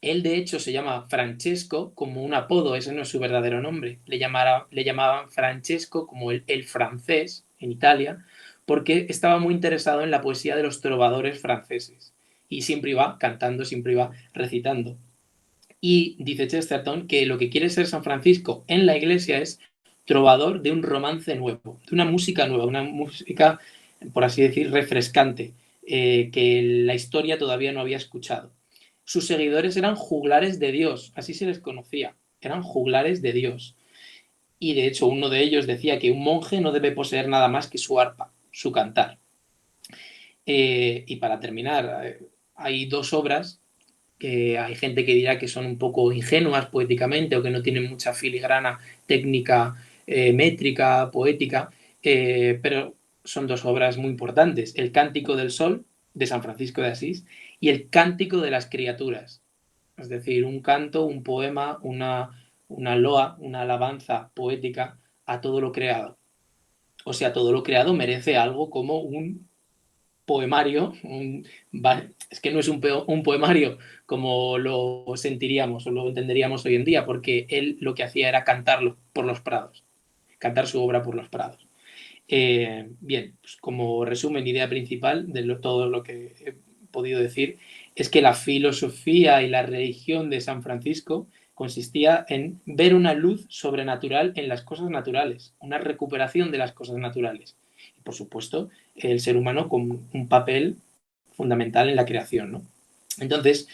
Él, de hecho, se llama Francesco como un apodo, ese no es su verdadero nombre. Le llamaban Francesco como el francés en Italia, porque estaba muy interesado en la poesía de los trovadores franceses. Y siempre iba cantando, siempre iba recitando. Y dice Chesterton que lo que quiere ser San Francisco en la iglesia es trovador de un romance nuevo, de una música nueva, una música, por así decir, refrescante, que la historia todavía no había escuchado. Sus seguidores eran juglares de Dios, así se les conocía, eran juglares de Dios. Y de hecho uno de ellos decía que un monje no debe poseer nada más que su arpa, su cantar. Y para terminar, hay 2 obras que hay gente que dirá que son un poco ingenuas poéticamente o que no tienen mucha filigrana técnica, métrica, poética, pero son 2 obras muy importantes. El Cántico del Sol, de San Francisco de Asís, y el Cántico de las Criaturas. Es decir, un canto, un poema, una loa, una alabanza poética a todo lo creado. O sea, todo lo creado merece algo como un poemario, es que no es un poemario como lo sentiríamos o lo entenderíamos hoy en día, porque él lo que hacía era cantarlo por los prados, cantar su obra por los prados. Bien, pues como resumen, idea principal de todo lo que he podido decir es que la filosofía y la religión de San Francisco consistía en ver una luz sobrenatural en las cosas naturales, una recuperación de las cosas naturales. Y por supuesto, el ser humano con un papel fundamental en la creación, ¿no? Entonces,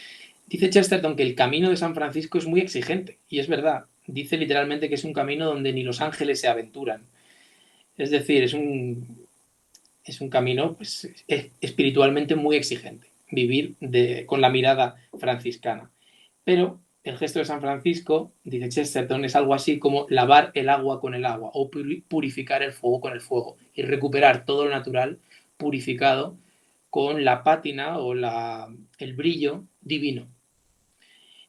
dice Chesterton que el camino de San Francisco es muy exigente, y es verdad. Dice literalmente que es un camino donde ni los ángeles se aventuran. Es decir, es un camino pues, espiritualmente muy exigente, vivir con la mirada franciscana. Pero el gesto de San Francisco, dice Chesterton, es algo así como lavar el agua con el agua o purificar el fuego con el fuego y recuperar todo lo natural purificado con la pátina o el brillo divino.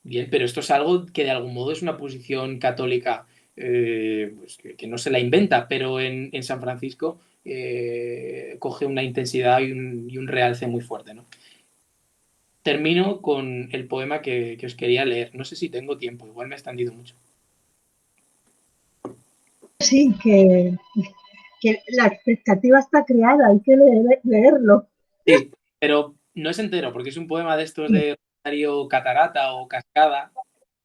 Bien, pero esto es algo que de algún modo es una posición católica pues que no se la inventa, pero en San Francisco coge una intensidad y un realce muy fuerte, ¿no? Termino con el poema que os quería leer. No sé si tengo tiempo, igual me he extendido mucho. Sí, que la expectativa está creada, hay que leerlo. Sí, pero no es entero, porque es un poema de estos Sí, de Rosario Catarata o Cascada,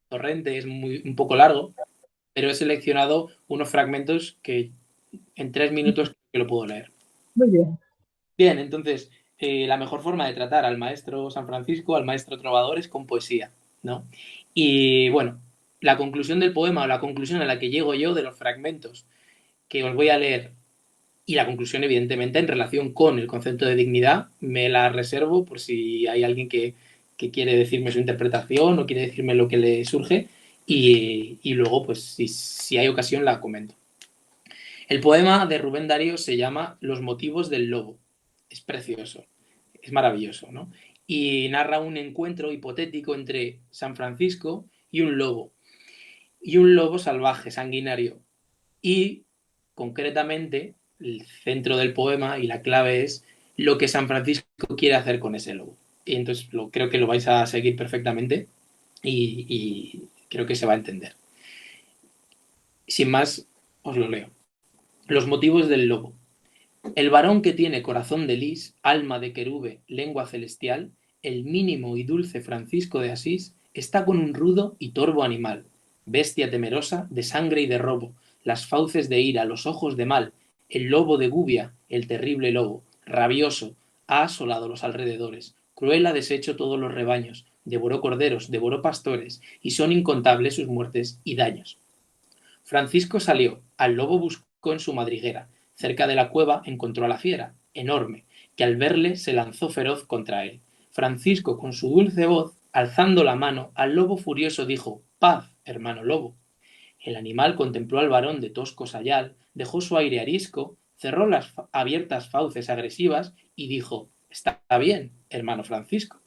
Torrente, es un poco largo, pero he seleccionado unos fragmentos que en 3 minutos que lo puedo leer. muy bien. Bien, entonces, la mejor forma de tratar al maestro San Francisco, al maestro trovador, es con poesía, ¿no? Y bueno, la conclusión del poema o la conclusión a la que llego yo de los fragmentos que os voy a leer y la conclusión, evidentemente, en relación con el concepto de dignidad, me la reservo por si hay alguien que quiere decirme su interpretación o quiere decirme lo que le surge y luego, pues, si hay ocasión, la comento. El poema de Rubén Darío se llama Los motivos del lobo. Es precioso, es maravilloso, ¿no? Y narra un encuentro hipotético entre San Francisco y un lobo salvaje, sanguinario. Y, concretamente, el centro del poema y la clave es lo que San Francisco quiere hacer con ese lobo. Y entonces creo que lo vais a seguir perfectamente y creo que se va a entender. Sin más, os lo leo. Los motivos del lobo. El varón que tiene corazón de lis, alma de querube, lengua celestial, el mínimo y dulce Francisco de Asís, está con un rudo y torvo animal, bestia temerosa de sangre y de robo, las fauces de ira, los ojos de mal, el lobo de gubia, el terrible lobo, rabioso, ha asolado los alrededores, cruel ha deshecho todos los rebaños, devoró corderos, devoró pastores, y son incontables sus muertes y daños. Francisco salió, al lobo buscó en su madriguera, cerca de la cueva encontró a la fiera, enorme, que al verle se lanzó feroz contra él. Francisco, con su dulce voz, alzando la mano, al lobo furioso dijo: «Paz, hermano lobo». El animal contempló al varón de tosco sayal, dejó su aire arisco, cerró las abiertas fauces agresivas y dijo: «Está bien, hermano Francisco».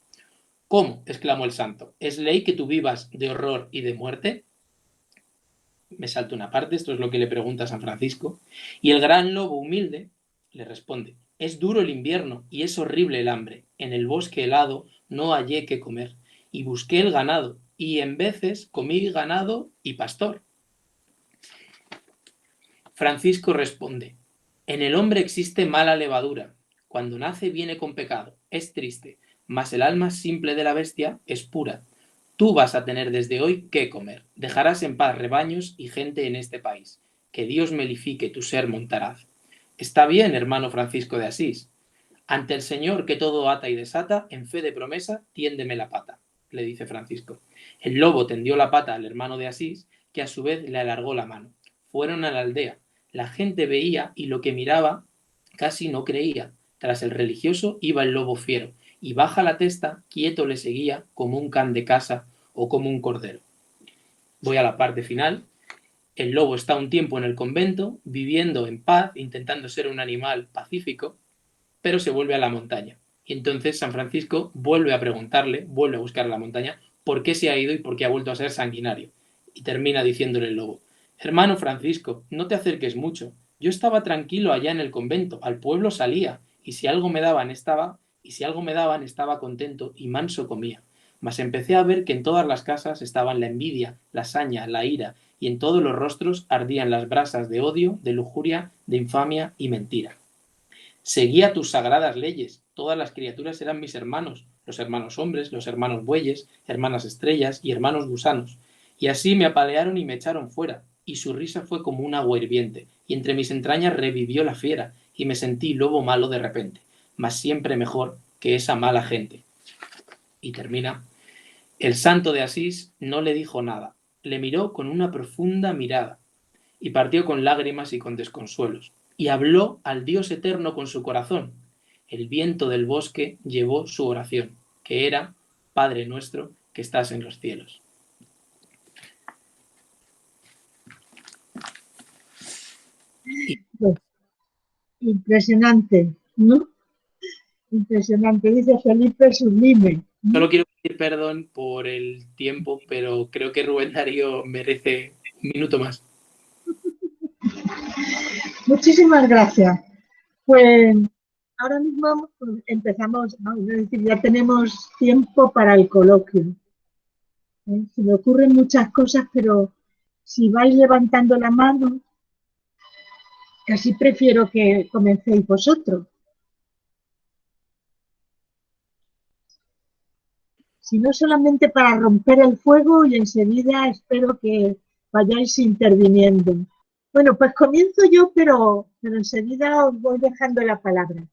«¿Cómo?», exclamó el santo. «¿Es ley que tú vivas de horror y de muerte?». Me salto una parte, esto es lo que le pregunta a San Francisco, y el gran lobo humilde le responde: «Es duro el invierno y es horrible el hambre. En el bosque helado no hallé qué comer, y busqué el ganado, y en veces comí ganado y pastor». Francisco responde: «En el hombre existe mala levadura. Cuando nace viene con pecado. Es triste, mas el alma simple de la bestia es pura. Tú vas a tener desde hoy qué comer. Dejarás en paz rebaños y gente en este país. Que Dios melifique tu ser montaraz». «Está bien, hermano Francisco de Asís. Ante el Señor que todo ata y desata, en fe de promesa, tiéndeme la pata», le dice Francisco. El lobo tendió la pata al hermano de Asís, que a su vez le alargó la mano. Fueron a la aldea. La gente veía y lo que miraba casi no creía. Tras el religioso iba el lobo fiero, y baja la testa, quieto le seguía, como un can de casa o como un cordero. Voy a la parte final. El lobo está un tiempo en el convento, viviendo en paz, intentando ser un animal pacífico, pero se vuelve a la montaña. Y entonces San Francisco vuelve a preguntarle, vuelve a buscar a la montaña, por qué se ha ido y por qué ha vuelto a ser sanguinario. Y termina diciéndole el lobo: «Hermano Francisco, no te acerques mucho. Yo estaba tranquilo allá en el convento, al pueblo salía, y si algo me daban estaba contento y manso comía. Mas empecé a ver que en todas las casas estaban la envidia, la saña, la ira, y en todos los rostros ardían las brasas de odio, de lujuria, de infamia y mentira. Seguía tus sagradas leyes, todas las criaturas eran mis hermanos, los hermanos hombres, los hermanos bueyes, hermanas estrellas y hermanos gusanos, y así me apalearon y me echaron fuera, y su risa fue como un agua hirviente, y entre mis entrañas revivió la fiera, y me sentí lobo malo de repente, mas siempre mejor que esa mala gente. Y termina. El santo de Asís no le dijo nada, le miró con una profunda mirada, y partió con lágrimas y con desconsuelos, y habló al Dios eterno con su corazón. El viento del bosque llevó su oración, que era: Padre nuestro que estás en los cielos. Pues, impresionante, ¿no? Impresionante, dice Felipe, sublime. Solo quiero pedir perdón por el tiempo, pero creo que Rubén Darío merece un minuto más. Muchísimas gracias. Pues ahora mismo empezamos, vamos a decir, ya tenemos tiempo para el coloquio. Se me ocurren muchas cosas, pero si vais levantando la mano, casi prefiero que comencéis vosotros. Si no, solamente para romper el fuego, y enseguida espero que vayáis interviniendo. Bueno, pues comienzo yo, pero enseguida os voy dejando la palabra.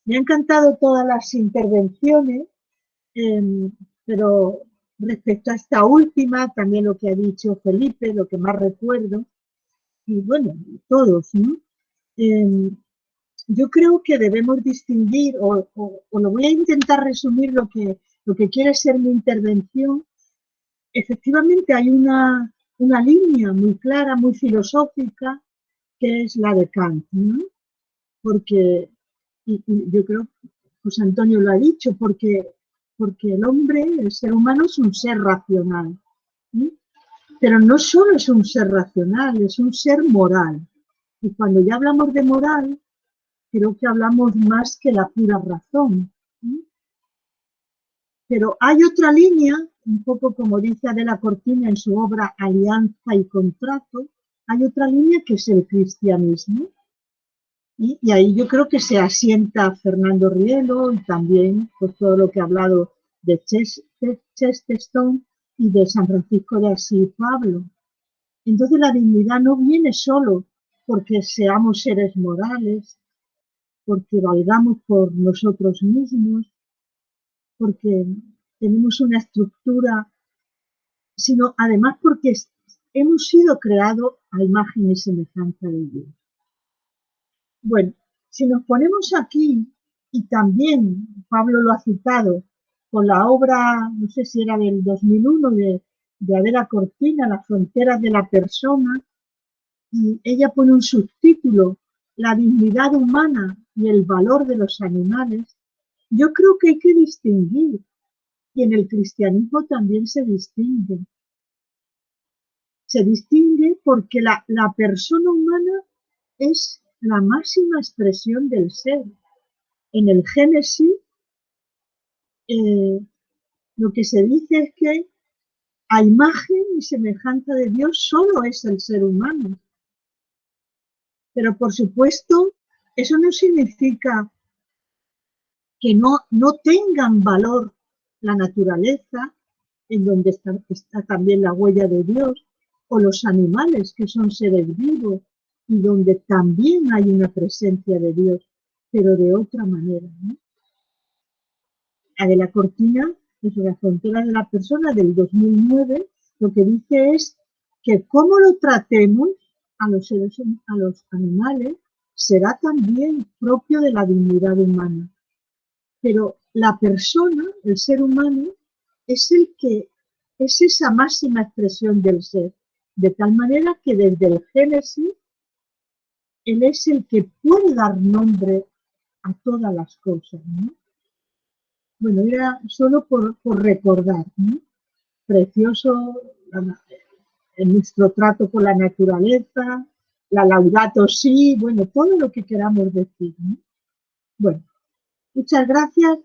Me han encantado todas las intervenciones, pero respecto a esta última, también lo que ha dicho Felipe, lo que más recuerdo, y bueno, todos, ¿no? Yo creo que debemos distinguir, o lo voy a intentar resumir lo que quiere ser mi intervención. Efectivamente hay una línea muy clara, muy filosófica, que es la de Kant, ¿no? Porque, y yo creo, José Antonio lo ha dicho, porque el hombre, el ser humano, es un ser racional, ¿sí? Pero no solo es un ser racional, es un ser moral. Y cuando ya hablamos de moral, creo que hablamos más que la pura razón, ¿sí? Pero hay otra línea, un poco como dice Adela Cortina en su obra Alianza y Contrato, hay otra línea que es el cristianismo. Y ahí yo creo que se asienta Fernando Rielo, y también por todo lo que ha hablado de Chesterton y de San Francisco de Asís Pablo. Entonces la dignidad no viene solo porque seamos seres morales, porque valgamos por nosotros mismos, porque tenemos una estructura, sino además porque hemos sido creados a imagen y semejanza de Dios. Bueno, si nos ponemos aquí, y también Pablo lo ha citado, con la obra, no sé si era del 2001, de Adela Cortina, Las fronteras de la persona, y ella pone un subtítulo, La dignidad humana y el valor de los animales. Yo creo que hay que distinguir, y en el cristianismo también se distingue. Se distingue porque la persona humana es la máxima expresión del ser. En el Génesis, lo que se dice es que a imagen y semejanza de Dios solo es el ser humano. Pero por supuesto, eso no significa que no tengan valor la naturaleza, en donde está también la huella de Dios, o los animales, que son seres vivos, y donde también hay una presencia de Dios, pero de otra manera, ¿no? Adela Cortina, desde Las fronteras de la persona, del 2009, lo que dice es que cómo lo tratemos a los animales será también propio de la dignidad humana. Pero la persona, el ser humano, es esa máxima expresión del ser, de tal manera que desde el Génesis él es el que puede dar nombre a todas las cosas, ¿no? Bueno, era solo por recordar, ¿no? Precioso nuestro trato con la naturaleza, la Laudato Si, bueno, todo lo que queramos decir, ¿no? Bueno, muchas gracias.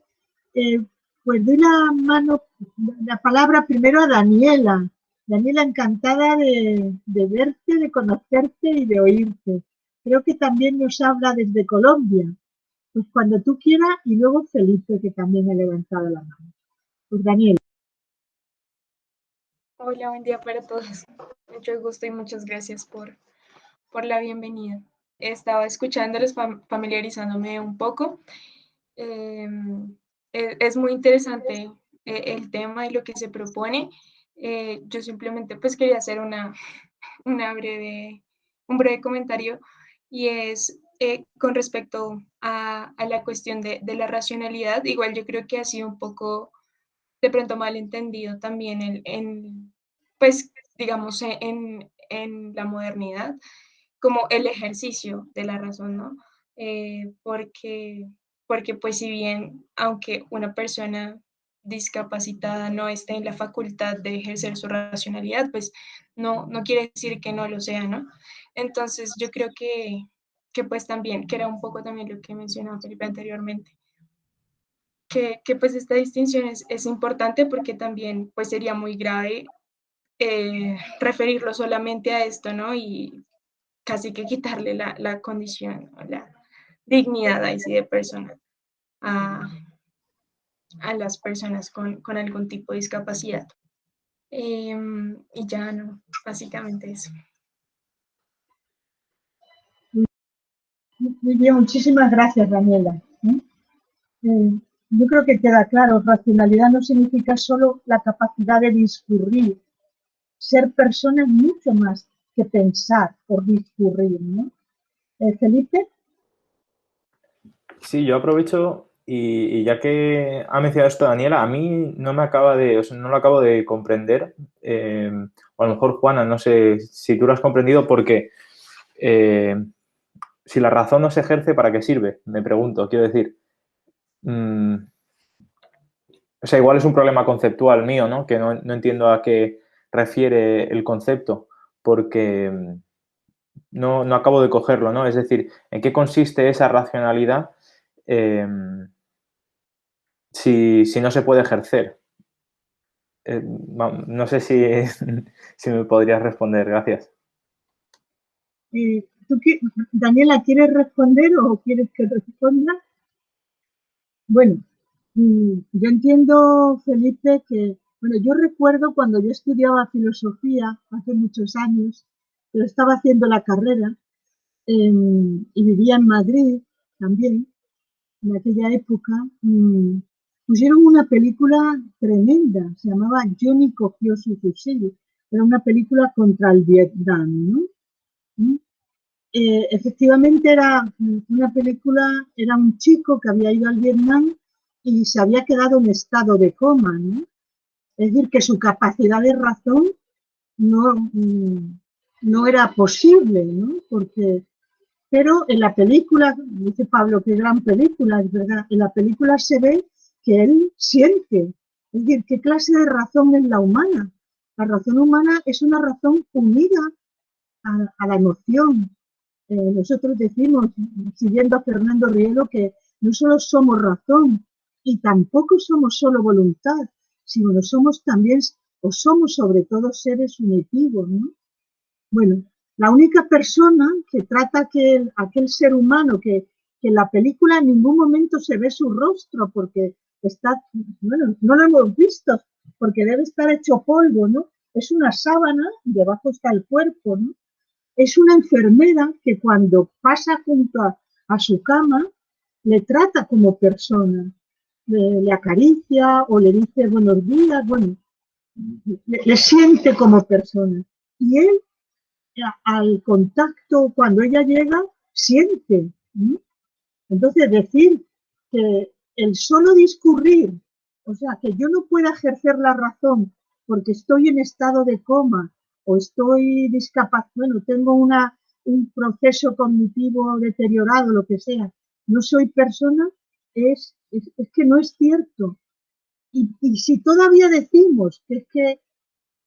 Pues doy la palabra primero a Daniela, Daniela, encantada de verte, de conocerte y de oírte. Creo que también nos habla desde Colombia. Pues cuando tú quieras, y luego Felipe, que también ha levantado la mano. Pues Daniela. Hola, buen día para todos. Mucho gusto y muchas gracias por la bienvenida. Estaba escuchándoles, familiarizándome un poco. Es muy interesante el tema y lo que se propone. Yo simplemente pues quería hacer un breve comentario y es con respecto a la cuestión de la racionalidad. Igual yo creo que ha sido un poco de pronto malentendido también pues digamos en la modernidad como el ejercicio de la razón, ¿no? Porque pues si bien aunque una persona discapacitada no esté en la facultad de ejercer su racionalidad, pues no quiere decir que no lo sea, ¿no? Entonces yo creo que pues también, que era un poco también lo que mencionaba Felipe anteriormente, que pues esta distinción es importante porque también pues sería muy grave referirlo solamente a esto, ¿no? Y casi que quitarle la condición o la dignidad ahí sí de persona a, a las personas con algún tipo de discapacidad. Y ya no, básicamente eso. Muy bien, muchísimas gracias, Daniela. Yo creo que queda claro, racionalidad no significa solo la capacidad de discurrir, ser persona es mucho más que pensar o discurrir, ¿no? Felipe. Sí, yo aprovecho y ya que ha mencionado esto Daniela, a mí no me acaba de, o sea, no lo acabo de comprender. O a lo mejor Juana, no sé si tú lo has comprendido porque si la razón no se ejerce, ¿para qué sirve? Me pregunto, quiero decir. O sea, igual es un problema conceptual mío, ¿no? Que no entiendo a qué refiere el concepto, porque no acabo de cogerlo, ¿no? Es decir, ¿en qué consiste esa racionalidad si no se puede ejercer? No sé si, si me podrías responder, gracias. Daniela, ¿quieres responder o quieres que responda? Bueno, yo entiendo, Felipe, que, bueno, yo recuerdo cuando yo estudiaba filosofía hace muchos años, pero estaba haciendo la carrera y vivía en Madrid también, en aquella época, pusieron una película tremenda, se llamaba Johnny cogió su fusil, era una película contra el Vietnam, ¿no? Efectivamente era una película, era un chico que había ido al Vietnam y se había quedado en estado de coma, ¿no? Es decir, que su capacidad de razón no, no era posible, ¿no? Pero en la película, dice Pablo, qué gran película, es verdad, en la película se ve que él siente, es decir, ¿qué clase de razón es la humana? La razón humana es una razón unida a la emoción. Nosotros decimos, siguiendo a Fernando Rielo, que no solo somos razón y tampoco somos solo voluntad, sino somos también, o somos sobre todo seres unitivos, ¿no? Bueno, la única persona que trata que aquel ser humano que en la película en ningún momento se ve su rostro porque está, bueno, no lo hemos visto porque debe estar hecho polvo, ¿no? Es una sábana y debajo está el cuerpo, ¿no? Es una enfermera que cuando pasa junto a su cama le trata como persona, le acaricia o le dice buenos días, bueno, le siente como persona. Y él al contacto, cuando ella llega, siente. ¿Sí? Entonces, decir que el solo discurrir, o sea, que yo no pueda ejercer la razón porque estoy en estado de coma o estoy discapacitado, bueno, tengo un proceso cognitivo deteriorado, lo que sea, no soy persona, es que no es cierto. Y si todavía decimos que es que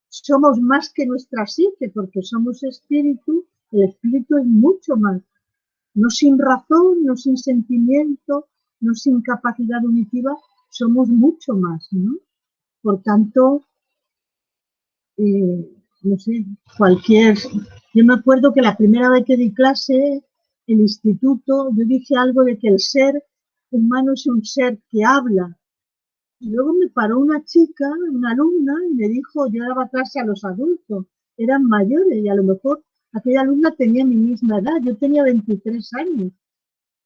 somos más que nuestra psique, porque somos espíritu, el espíritu es mucho más, no sin razón, no sin sentimiento, no sin capacidad unitiva, somos mucho más, ¿no? Por tanto, no sé, cualquier... Yo me acuerdo que la primera vez que di clase, el instituto, yo dije algo de que el ser humano es un ser que habla. Y luego me paró una chica, una alumna, y me dijo, yo daba clase a los adultos, eran mayores, y a lo mejor aquella alumna tenía mi misma edad, yo tenía 23 años.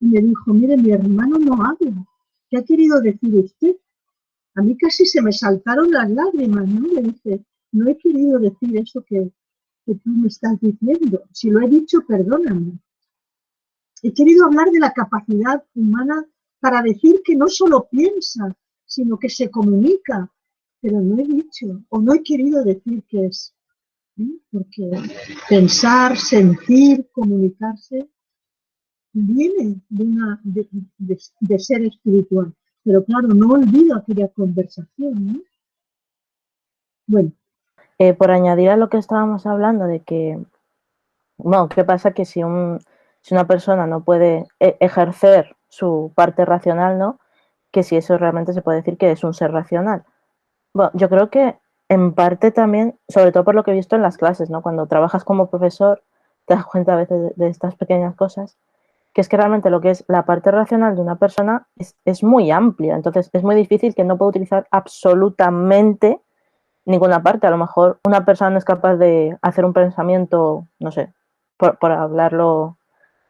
Y me dijo, mire, mi hermano no habla. ¿Qué ha querido decir usted? A mí casi se me saltaron las lágrimas, ¿no? Le dije, no he querido decir eso que tú me estás diciendo. Si lo he dicho, perdóname. He querido hablar de la capacidad humana para decir que no solo piensa, sino que se comunica. Pero no he dicho, o no he querido decir que es. Porque pensar, sentir, comunicarse, viene de ser espiritual. Pero claro, no olvido aquella conversación, ¿no? Bueno. Por añadir a lo que estábamos hablando de que, bueno, ¿qué pasa? Que si una persona no puede ejercer su parte racional, ¿no? Que si eso realmente se puede decir que es un ser racional. Bueno, yo creo que en parte también, sobre todo por lo que he visto en las clases, ¿no? Cuando trabajas como profesor, te das cuenta a veces de estas pequeñas cosas, que es que realmente lo que es la parte racional de una persona es muy amplia. Entonces es muy difícil que no pueda utilizar absolutamente ninguna parte. A lo mejor una persona no es capaz de hacer un pensamiento, no sé, por hablarlo,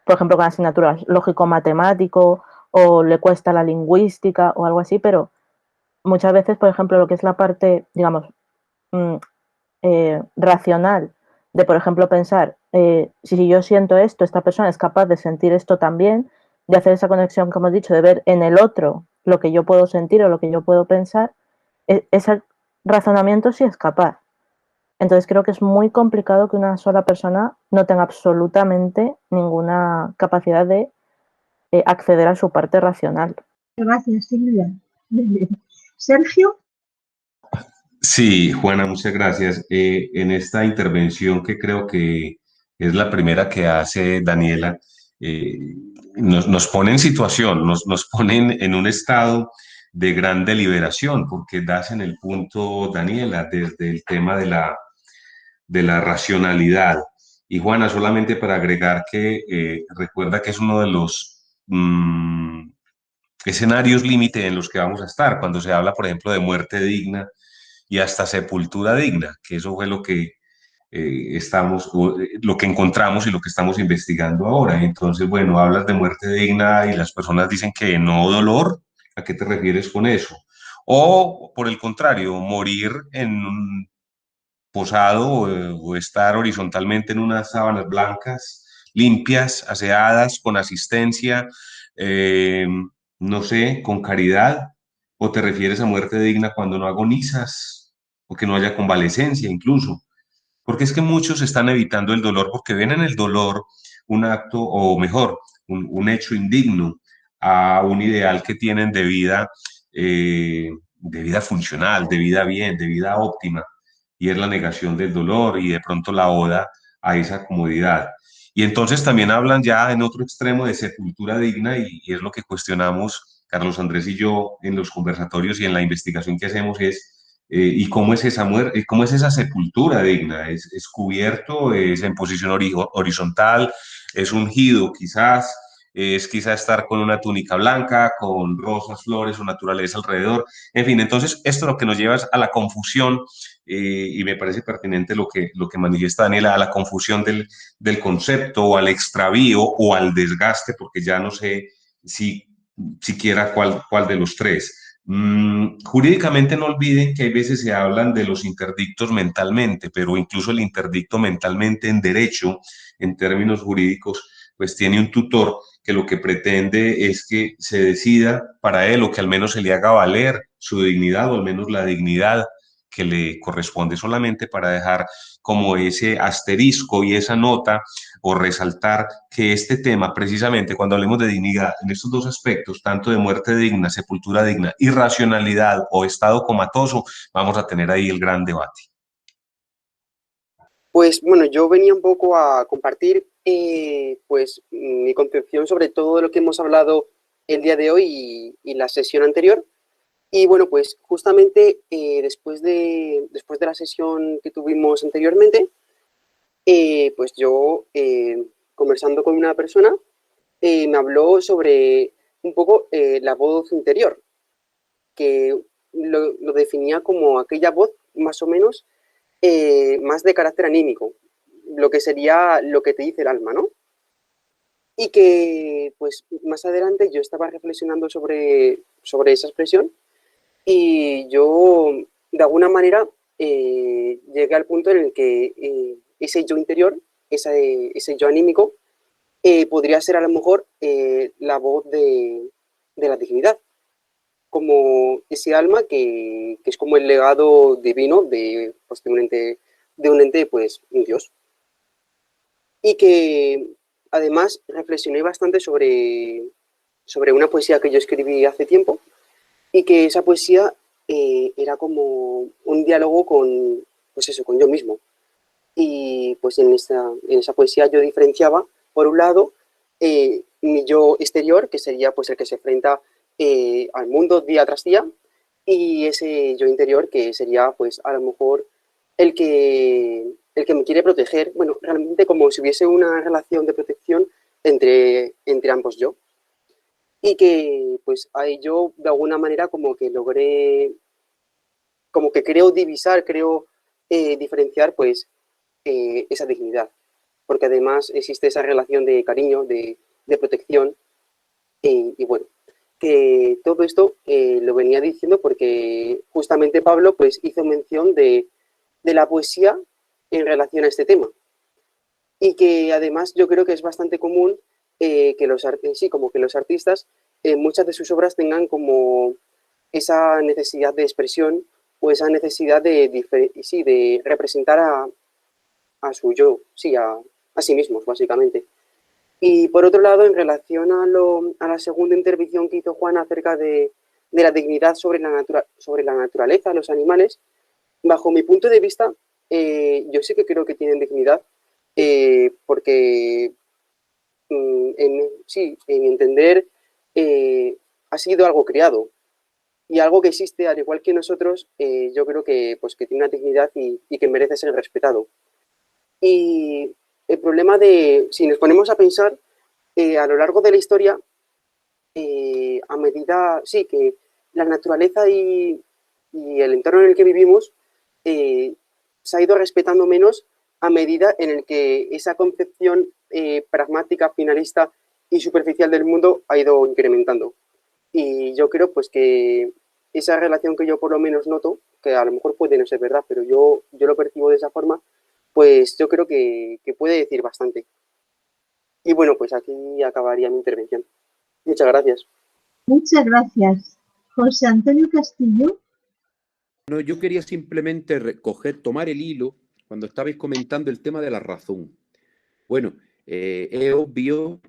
por ejemplo, con asignaturas lógico-matemático, o le cuesta la lingüística o algo así, pero muchas veces, por ejemplo, lo que es la parte, digamos, racional, de, por ejemplo, pensar, si yo siento esto, esta persona es capaz de sentir esto también, de hacer esa conexión que hemos dicho, de ver en el otro lo que yo puedo sentir o lo que yo puedo pensar, ese razonamiento sí es capaz. Entonces creo que es muy complicado que una sola persona no tenga absolutamente ninguna capacidad de acceder a su parte racional. Gracias, Silvia. Sergio. Sí, Juana, muchas gracias. En esta intervención que creo que es la primera que hace Daniela, nos pone en situación, nos ponen en un estado de gran deliberación, porque das en el punto, Daniela, desde el tema de la racionalidad. Y Juana, solamente para agregar que recuerda que es uno de los escenarios límite en los que vamos a estar, cuando se habla, por ejemplo, de muerte digna y hasta sepultura digna, que eso fue lo que lo que encontramos y lo que estamos investigando ahora. Entonces, bueno, hablas de muerte digna y las personas dicen que no dolor. ¿A qué te refieres con eso? O, por el contrario, morir en un posado o estar horizontalmente en unas sábanas blancas, limpias, aseadas, con asistencia, eh, no sé, con caridad. ¿O te refieres a muerte digna cuando no agonizas o que no haya convalecencia incluso? Porque es que muchos están evitando el dolor porque ven en el dolor un acto, o mejor, un hecho indigno a un ideal que tienen de vida funcional, de vida bien, de vida óptima, y es la negación del dolor y de pronto la oda a esa comodidad. Y entonces también hablan ya en otro extremo de sepultura digna y es lo que cuestionamos Carlos Andrés y yo en los conversatorios y en la investigación que hacemos ¿y cómo es esa muerte, cómo es esa sepultura digna? Es cubierto, es en posición horizontal, es ungido quizás, es quizás estar con una túnica blanca, con rosas, flores o naturaleza alrededor. En fin, entonces esto lo que nos lleva es a la confusión y me parece pertinente lo que manifiesta Daniela, a la confusión del concepto o al extravío o al desgaste, porque ya no sé si siquiera cuál de los tres. Jurídicamente no olviden que hay veces se hablan de los interdictos mentalmente, pero incluso el interdicto mentalmente en derecho, en términos jurídicos, pues tiene un tutor que lo que pretende es que se decida para él o que al menos se le haga valer su dignidad o al menos la dignidad que le corresponde, solamente para dejar como ese asterisco y esa nota o resaltar que este tema, precisamente cuando hablemos de dignidad, en estos dos aspectos, tanto de muerte digna, sepultura digna y racionalidad o estado comatoso, vamos a tener ahí el gran debate. Pues bueno, yo venía un poco a compartir pues mi concepción sobre todo de lo que hemos hablado el día de hoy y la sesión anterior. Y bueno, pues justamente después de la sesión que tuvimos anteriormente, pues yo, conversando con una persona, me habló sobre un poco la voz interior, que lo definía como aquella voz más o menos más de carácter anímico, lo que sería lo que te dice el alma, ¿no? Y que pues más adelante yo estaba reflexionando sobre esa expresión y yo de alguna manera llegué al punto en el que ese yo interior, ese yo anímico, podría ser a lo mejor la voz de la dignidad, como ese alma que es como el legado divino pues, de un ente, pues, un Dios. Y que además reflexioné bastante sobre una poesía que yo escribí hace tiempo y que esa poesía era como un diálogo con, pues eso, con yo mismo. Y pues en esa poesía yo diferenciaba, por un lado, mi yo exterior, que sería pues el que se enfrenta al mundo día tras día, y ese yo interior, que sería pues a lo mejor el que me quiere proteger, bueno, realmente como si hubiese una relación de protección entre ambos yo. Y que pues ahí yo de alguna manera como que logré, como que creo divisar, creo diferenciar pues esa dignidad, porque además existe esa relación de cariño, de protección, y bueno, que todo esto lo venía diciendo porque justamente Pablo pues hizo mención de la poesía en relación a este tema, y que además yo creo que es bastante común sí, como que los artistas muchas de sus obras tengan como esa necesidad de expresión o esa necesidad sí, de representar a su yo, sí, a sí mismos, básicamente. Y por otro lado, en relación a la segunda intervención que hizo Juan acerca de la dignidad sobre la naturaleza, los animales, bajo mi punto de vista, yo sí que creo que tienen dignidad, porque sí, en mi entender, ha sido algo creado y algo que existe al igual que nosotros, yo creo que, pues, que tiene una dignidad y que merece ser respetado. Y el problema si nos ponemos a pensar, a lo largo de la historia, a medida, sí, que la naturaleza y el entorno en el que vivimos se ha ido respetando menos a medida en el que esa concepción pragmática, finalista y superficial del mundo ha ido incrementando. Y yo creo pues que esa relación que yo por lo menos noto, que a lo mejor puede no ser verdad, pero yo lo percibo de esa forma, pues yo creo que puede decir bastante. Y bueno, pues aquí acabaría mi intervención. Muchas gracias. Muchas gracias. José Antonio Castillo. No, yo quería simplemente tomar el hilo cuando estabais comentando el tema de la razón. Bueno, es obvio,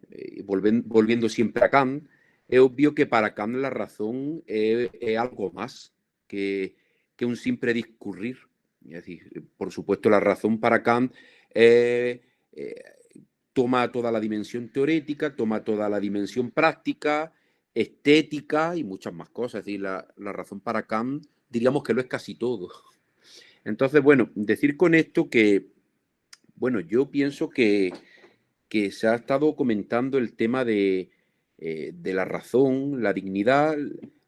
volviendo siempre a Kant, es obvio que para Kant la razón es algo más que un simple discurrir. Es decir, por supuesto, la razón para Kant toma toda la dimensión teórica, toma toda la dimensión práctica, estética y muchas más cosas. Es decir, la razón para Kant diríamos que lo es casi todo. Entonces, bueno, decir con esto que, bueno, yo pienso que se ha estado comentando el tema de la razón, la dignidad,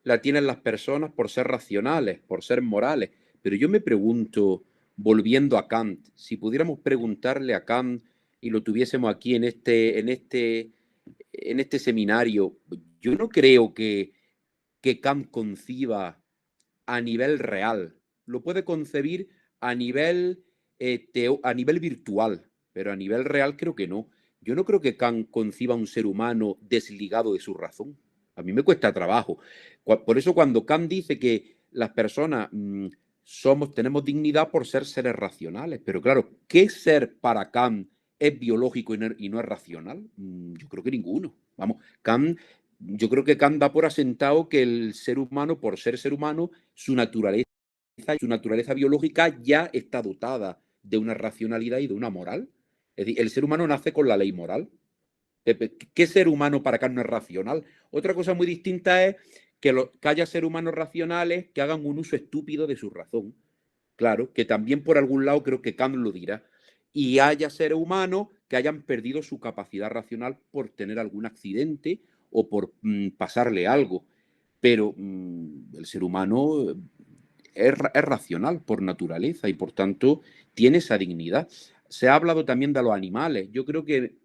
la tienen las personas por ser racionales, por ser morales. Pero yo me pregunto, volviendo a Kant, si pudiéramos preguntarle a Kant y lo tuviésemos aquí en este seminario, yo no creo que Kant conciba a nivel real, lo puede concebir a nivel, a nivel virtual, pero a nivel real creo que no. Yo no creo que Kant conciba a un ser humano desligado de su razón. A mí me cuesta trabajo. Por eso cuando Kant dice que las personas tenemos dignidad por ser seres racionales, pero claro, ¿qué ser para Kant es biológico y no es racional? Yo creo que ninguno. Vamos, yo creo que Kant da por asentado que el ser humano, por ser humano, su naturaleza biológica ya está dotada de una racionalidad y de una moral. Es decir, el ser humano nace con la ley moral. ¿Qué ser humano para Kant no es racional? Otra cosa muy distinta es que haya seres humanos racionales que hagan un uso estúpido de su razón. Claro, que también por algún lado creo que Kant lo dirá. Y haya seres humanos que hayan perdido su capacidad racional por tener algún accidente o por pasarle algo. Pero el ser humano es racional por naturaleza y por tanto tiene esa dignidad. Se ha hablado también de los animales. Yo creo que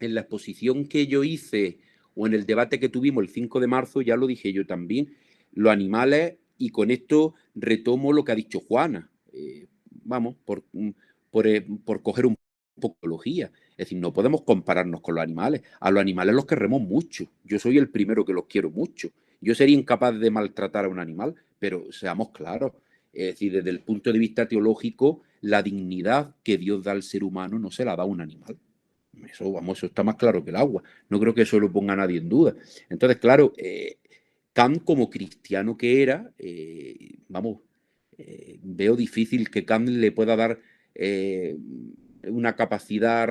en la exposición que yo hice o en el debate que tuvimos el 5 de marzo, ya lo dije yo también, los animales, y con esto retomo lo que ha dicho Juana, vamos, por coger un poco de ecología. Es decir, no podemos compararnos con los animales. A los animales los queremos mucho. Yo soy el primero que los quiero mucho. Yo sería incapaz de maltratar a un animal, pero seamos claros. Es decir, desde el punto de vista teológico, la dignidad que Dios da al ser humano no se la da a un animal. Eso, vamos, eso está más claro que el agua. No creo que eso lo ponga nadie en duda. Entonces, claro, Kant, como cristiano que era, veo difícil que Kant le pueda dar una capacidad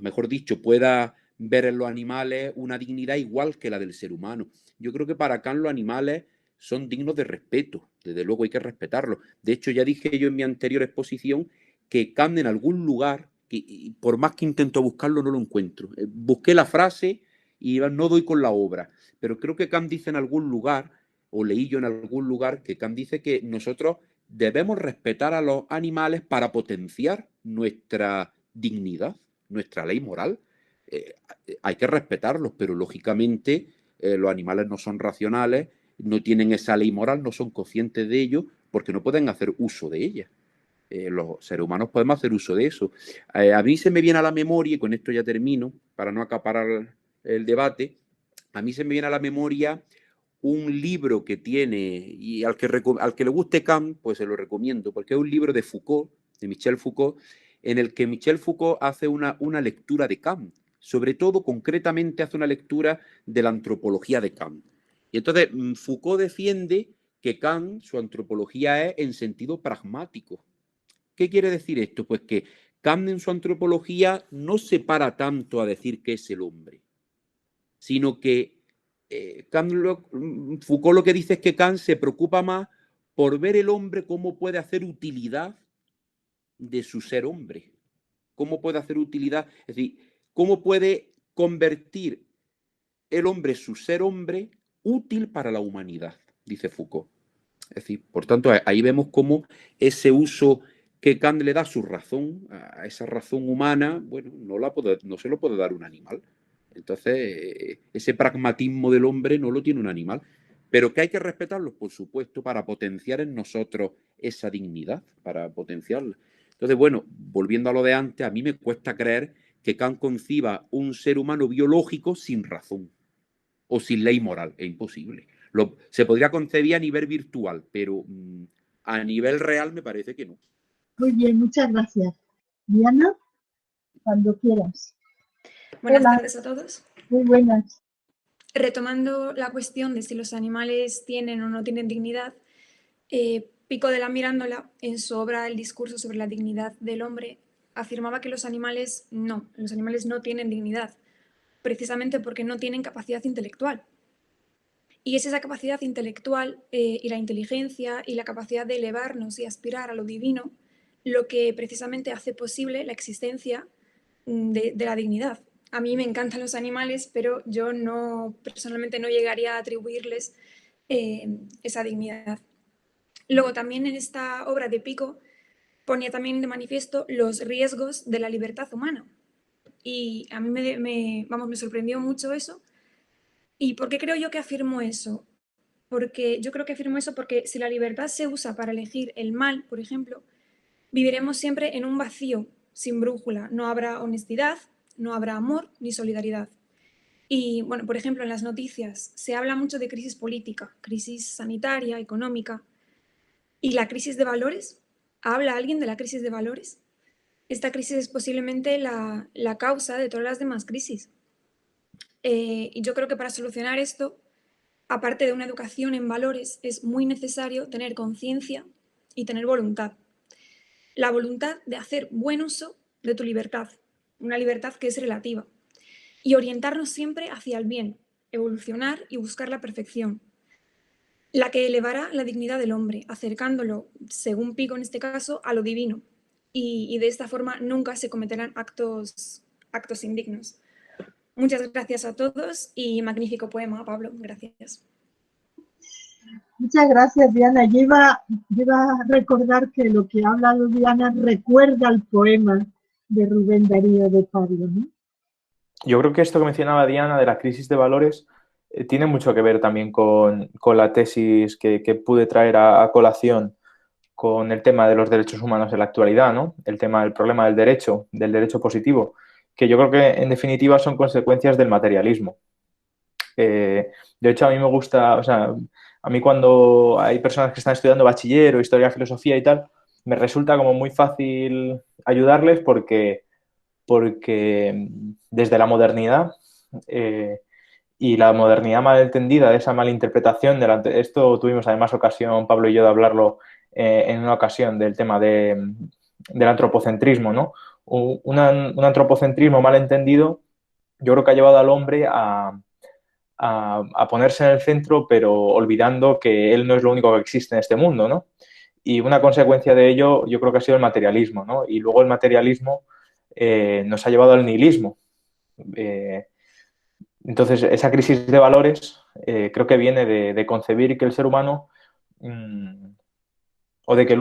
mejor dicho, pueda ver en los animales una dignidad igual que la del ser humano. Yo creo que para Kant los animales son dignos de respeto. Desde luego hay que respetarlos. De hecho, ya dije yo en mi anterior exposición que Kant en algún lugar, y por más que intento buscarlo, no lo encuentro. Busqué la frase y no doy con la obra, pero creo que Kant dice en algún lugar, o leí yo en algún lugar, que Kant dice que nosotros debemos respetar a los animales para potenciar nuestra dignidad, nuestra ley moral. Hay que respetarlos, pero lógicamente los animales no son racionales, no tienen esa ley moral, no son conscientes de ello, porque no pueden hacer uso de ella. Los seres humanos podemos hacer uso de eso. A mí se me viene a la memoria, y con esto ya termino, para no acaparar el debate, a mí se me viene a la memoria un libro que tiene, y al que le guste Kant, pues se lo recomiendo, porque es un libro de Foucault, de Michel Foucault, en el que Michel Foucault hace una lectura de Kant. Sobre todo, concretamente, hace una lectura de la antropología de Kant. Y entonces Foucault defiende que Kant, su antropología es en sentido pragmático. ¿Qué quiere decir esto? Pues que Kant en su antropología no se para tanto a decir qué es el hombre, sino que Foucault lo que dice es que Kant se preocupa más por ver el hombre cómo puede hacer utilidad de su ser hombre. Cómo puede hacer utilidad, es decir, cómo puede convertir el hombre, su ser hombre, útil para la humanidad, dice Foucault. Es decir, por tanto, ahí vemos cómo ese uso que Kant le da a su razón, a esa razón humana, bueno, no se lo puede dar un animal. Entonces, ese pragmatismo del hombre no lo tiene un animal. Pero que hay que respetarlos, por supuesto, para potenciar en nosotros esa dignidad, para potenciarla. Entonces, bueno, volviendo a lo de antes, a mí me cuesta creer que Kant conciba un ser humano biológico sin razón o sin ley moral. Es imposible. Se podría concebir a nivel virtual, pero a nivel real me parece que no. Muy bien, muchas gracias. Diana, cuando quieras. Buenas Hola. tardes a todos. Muy buenas. Retomando la cuestión de si los animales tienen o no tienen dignidad, Pico de la Mirandola, en su obra El discurso sobre la dignidad del hombre, afirmaba que los animales no tienen dignidad, precisamente porque no tienen capacidad intelectual. Y es esa capacidad intelectual y la inteligencia y la capacidad de elevarnos y aspirar a lo divino lo que precisamente hace posible la existencia de la dignidad. A mí me encantan los animales, pero yo personalmente no llegaría a atribuirles esa dignidad. Luego también en esta obra de Pico ponía también de manifiesto los riesgos de la libertad humana. Y a mí me sorprendió mucho eso. ¿Y por qué creo yo que afirmo eso? Porque yo creo que afirmo eso porque si la libertad se usa para elegir el mal, por ejemplo, viviremos siempre en un vacío, sin brújula. No habrá honestidad, no habrá amor ni solidaridad. Y, bueno, por ejemplo, en las noticias se habla mucho de crisis política, crisis sanitaria, económica. ¿Y la crisis de valores? ¿Habla alguien de la crisis de valores? Esta crisis es posiblemente la causa de todas las demás crisis. Y yo creo que para solucionar esto, aparte de una educación en valores, es muy necesario tener conciencia y tener voluntad. La voluntad de hacer buen uso de tu libertad, una libertad que es relativa, y orientarnos siempre hacia el bien, evolucionar y buscar la perfección, la que elevará la dignidad del hombre, acercándolo, según Pico en este caso, a lo divino. Y de esta forma nunca se cometerán actos indignos. Muchas gracias a todos y magnífico poema, Pablo. Gracias. Muchas gracias, Diana. Yo iba a recordar que lo que ha hablado Diana recuerda al poema de Rubén Darío de Pablo, ¿no? Yo creo que esto que mencionaba Diana de la crisis de valores tiene mucho que ver también con la tesis que pude traer a colación con el tema de los derechos humanos en la actualidad, ¿no? El problema del derecho positivo, que yo creo que en definitiva son consecuencias del materialismo. De hecho, a mí me gusta, o sea, a mí cuando hay personas que están estudiando bachiller o historia, filosofía y tal, me resulta como muy fácil ayudarles porque desde la modernidad y la modernidad mal entendida, esa mala interpretación, esto tuvimos además ocasión, Pablo y yo, de hablarlo en una ocasión del tema del antropocentrismo, ¿no? Un antropocentrismo mal entendido, yo creo que ha llevado al hombre a ponerse en el centro, pero olvidando que él no es lo único que existe en este mundo, ¿no? Y una consecuencia de ello yo creo que ha sido el materialismo, ¿no? Y luego el materialismo nos ha llevado al nihilismo. Entonces, esa crisis de valores creo que viene de concebir que el ser humano o de que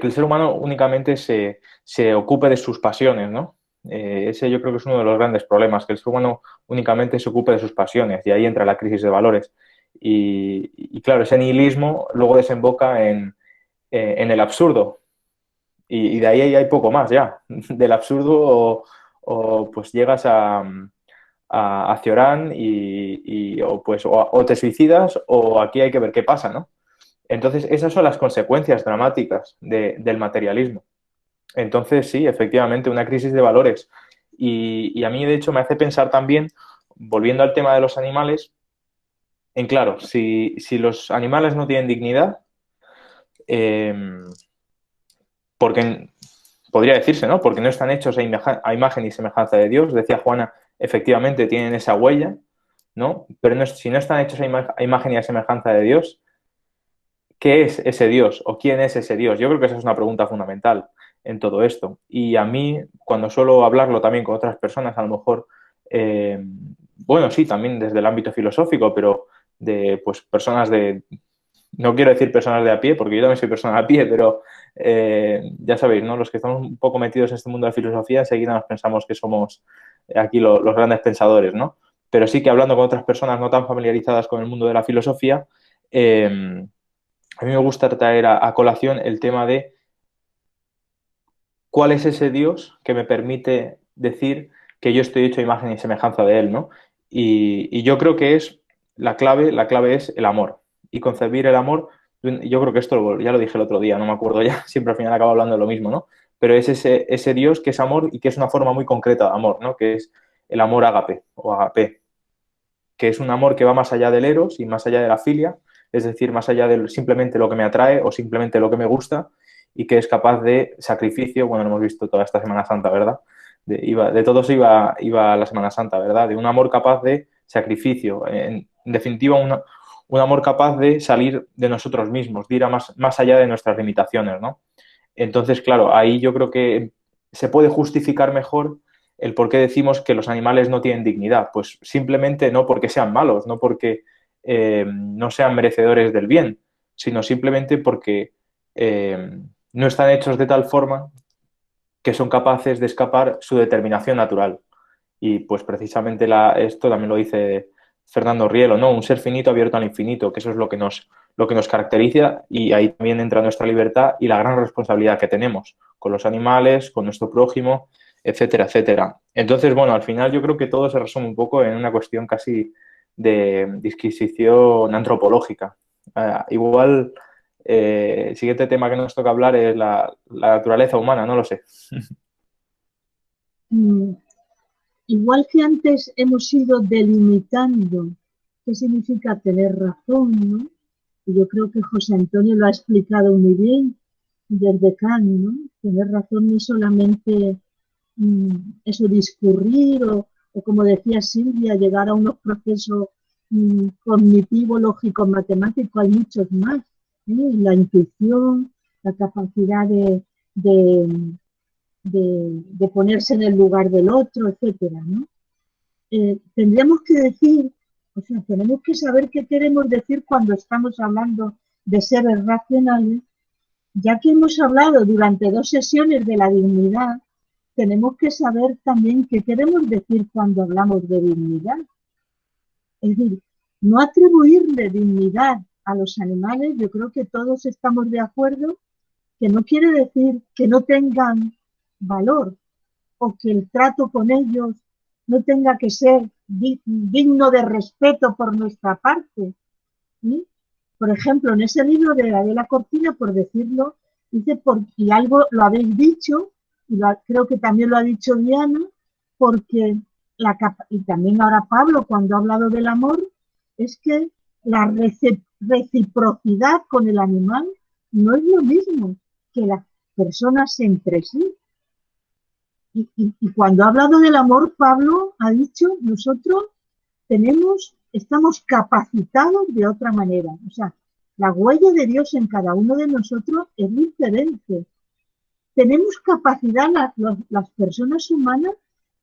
el ser humano únicamente se ocupe de sus pasiones, ¿no? Ese yo creo que es uno de los grandes problemas, que el ser humano únicamente se ocupe de sus pasiones y ahí entra la crisis de valores. Y claro, ese nihilismo luego desemboca en el absurdo y de ahí hay poco más ya. Del absurdo o pues llegas a Cioran o te suicidas o aquí hay que ver qué pasa, ¿no? Entonces, esas son las consecuencias dramáticas del materialismo. Entonces, sí, efectivamente, una crisis de valores. Y a mí, de hecho, me hace pensar también, volviendo al tema de los animales, claro, si los animales no tienen dignidad, porque podría decirse, ¿no? Porque no están hechos a imagen y semejanza de Dios. Decía Juana, efectivamente tienen esa huella, ¿no? Pero si no están hechos a imagen y a semejanza de Dios, ¿qué es ese Dios o quién es ese Dios? Yo creo que esa es una pregunta fundamental en todo esto. Y a mí, cuando suelo hablarlo también con otras personas, a lo mejor, bueno, sí, también desde el ámbito filosófico, pero de pues personas no quiero decir personas de a pie, porque yo también soy persona de a pie, pero ya sabéis, ¿no? Los que estamos un poco metidos en este mundo de la filosofía, enseguida nos pensamos que somos aquí los grandes pensadores, ¿no? Pero sí que hablando con otras personas no tan familiarizadas con el mundo de la filosofía, a mí me gusta traer a colación el tema de cuál es ese Dios que me permite decir que yo estoy hecho a imagen y semejanza de Él, ¿no? Y yo creo que es la clave es el amor. Y concebir el amor, yo creo que esto ya lo dije el otro día, no me acuerdo ya, siempre al final acabo hablando de lo mismo, ¿no? Pero es ese Dios que es amor y que es una forma muy concreta de amor, ¿no? Que es el amor ágape o agape, que es un amor que va más allá del eros y más allá de la filia, es decir, más allá de simplemente lo que me atrae o simplemente lo que me gusta y que es capaz de sacrificio, bueno, lo hemos visto toda esta Semana Santa, ¿verdad? De todos iba la Semana Santa, ¿verdad? De un amor capaz de sacrificio, en definitiva un amor capaz de salir de nosotros mismos, de ir más allá de nuestras limitaciones, ¿no? Entonces, claro, ahí yo creo que se puede justificar mejor el por qué decimos que los animales no tienen dignidad. Pues simplemente no porque sean malos, no porque no sean merecedores del bien, sino simplemente porque no están hechos de tal forma que son capaces de escapar su determinación natural. Y pues precisamente esto también lo dice Fernando Rielo, ¿no? Un ser finito abierto al infinito, que eso es lo que nos caracteriza y ahí también entra nuestra libertad y la gran responsabilidad que tenemos con los animales, con nuestro prójimo, etcétera, etcétera. Entonces, bueno, al final yo creo que todo se resume un poco en una cuestión casi de disquisición antropológica. Igual, el siguiente tema que nos toca hablar es la naturaleza humana, no lo sé. Igual que antes hemos ido delimitando qué significa tener razón, ¿no? Y yo creo que José Antonio lo ha explicado muy bien desde Kant, ¿no? Tener razón no es solamente eso, discurrir o como decía Silvia, llegar a unos procesos cognitivo, lógico, matemático, hay muchos más. La intuición, la capacidad de ponerse en el lugar del otro, etcétera, ¿no? Tendríamos que decir, o sea, tenemos que saber qué queremos decir cuando estamos hablando de seres racionales, ya que hemos hablado durante 2 sesiones de la dignidad, tenemos que saber también qué queremos decir cuando hablamos de dignidad. Es decir, no atribuirle dignidad a los animales, yo creo que todos estamos de acuerdo, que no quiere decir que no tengan valor o que el trato con ellos no tenga que ser digno de respeto por nuestra parte. ¿Sí? Por ejemplo, en ese libro de Adela Cortina, por decirlo, dice, y algo lo habéis dicho, y creo que también lo ha dicho Diana, porque y también ahora Pablo, cuando ha hablado del amor, es que la reciprocidad con el animal no es lo mismo que las personas entre sí. Y cuando ha hablado del amor, Pablo ha dicho, nosotros estamos capacitados de otra manera. O sea, la huella de Dios en cada uno de nosotros es diferente. Tenemos capacidad las personas humanas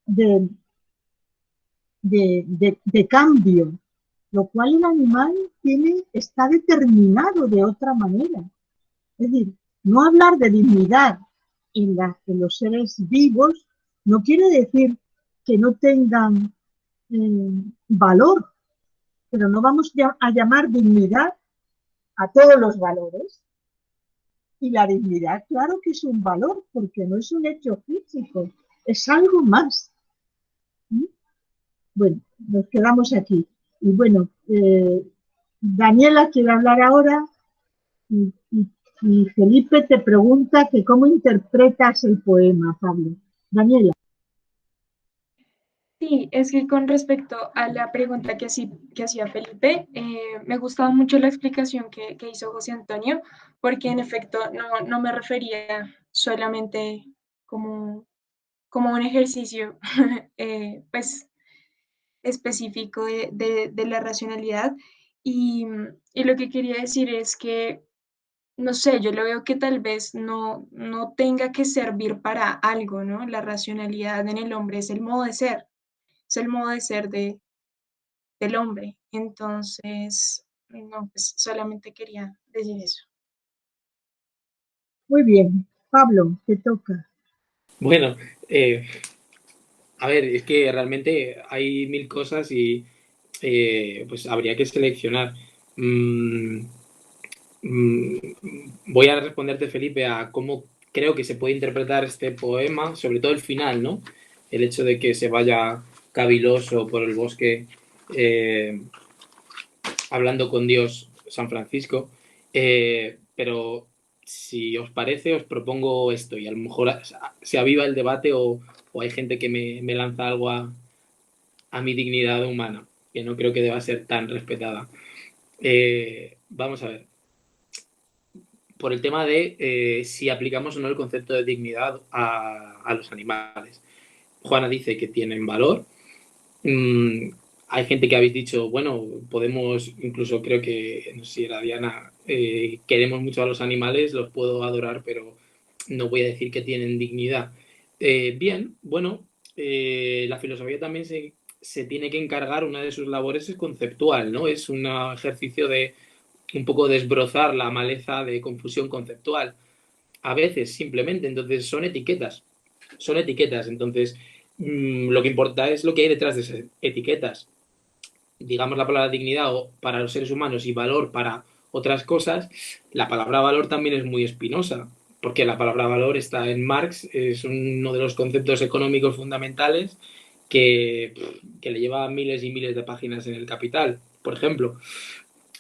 de cambio, lo cual el animal está determinado de otra manera. Es decir, no hablar de dignidad en los seres vivos no quiere decir que no tengan valor, pero no vamos a llamar dignidad a todos los valores. Y la dignidad, claro que es un valor, porque no es un hecho físico, es algo más. Bueno, nos quedamos aquí. Y bueno, Daniela quiere hablar ahora y Felipe te pregunta que cómo interpretas el poema, Pablo. Daniela. Sí, es que con respecto a la pregunta que hacía Felipe, me gustaba mucho la explicación que hizo José Antonio, porque en efecto no me refería solamente como un ejercicio pues específico de la racionalidad. Y lo que quería decir es que, no sé, yo lo veo que tal vez no tenga que servir para algo, ¿no? La racionalidad en el hombre es el modo de ser. Es el modo de ser del hombre. Entonces, no, pues solamente quería decir eso. Muy bien. Pablo, te toca. Bueno, a ver, es que realmente hay 1000 cosas y pues habría que seleccionar. Voy a responderte, Felipe, a cómo creo que se puede interpretar este poema, sobre todo el final, ¿no? El hecho de que se vaya caviloso por el bosque hablando con Dios, San Francisco. Pero si os parece, os propongo esto y a lo mejor se aviva el debate o hay gente que me lanza algo a mi dignidad humana, que no creo que deba ser tan respetada. Vamos a ver. Por el tema de si aplicamos o no el concepto de dignidad a los animales. Juana dice que tienen valor. Hay gente que habéis dicho, bueno, podemos, incluso creo que, no sé si era Diana, queremos mucho a los animales, los puedo adorar, pero no voy a decir que tienen dignidad. Bien, bueno, la filosofía también se tiene que encargar, una de sus labores es conceptual, ¿no? Es un ejercicio de un poco desbrozar la maleza de confusión conceptual. A veces, simplemente, entonces son etiquetas. Son etiquetas, entonces lo que importa es lo que hay detrás de esas etiquetas. Digamos la palabra dignidad para los seres humanos y valor para otras cosas, la palabra valor también es muy espinosa, porque la palabra valor está en Marx, es uno de los conceptos económicos fundamentales que le lleva miles y miles de páginas en el Capital, por ejemplo.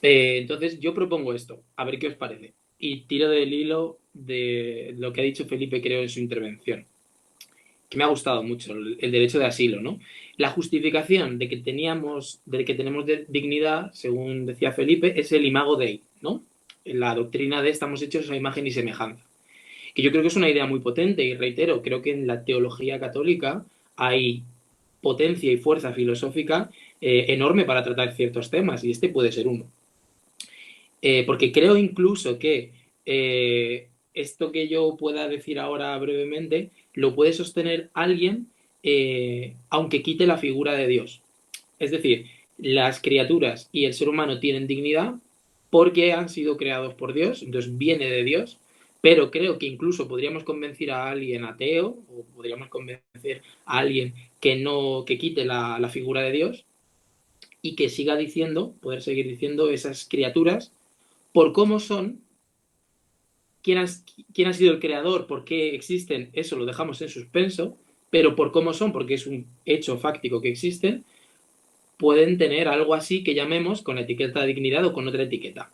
Entonces yo propongo esto, a ver qué os parece. Y tiro del hilo de lo que ha dicho Felipe, creo, en su intervención, que me ha gustado mucho, el derecho de asilo, ¿no? La justificación de que tenemos dignidad, según decía Felipe, es el imago Dei, ¿no? La doctrina de estamos hechos a imagen y semejanza. Que yo creo que es una idea muy potente y reitero, creo que en la teología católica hay potencia y fuerza filosófica enorme para tratar ciertos temas, y este puede ser uno. Porque creo incluso que esto que yo pueda decir ahora brevemente lo puede sostener alguien aunque quite la figura de Dios. Es decir, las criaturas y el ser humano tienen dignidad porque han sido creados por Dios, entonces viene de Dios, pero creo que incluso podríamos convencer a alguien ateo o podríamos convencer a alguien que quite la figura de Dios y que siga diciendo, poder seguir diciendo esas criaturas por cómo son, quién ha sido el creador, por qué existen, eso lo dejamos en suspenso, pero por cómo son, porque es un hecho fáctico que existen, pueden tener algo así que llamemos con etiqueta de dignidad o con otra etiqueta.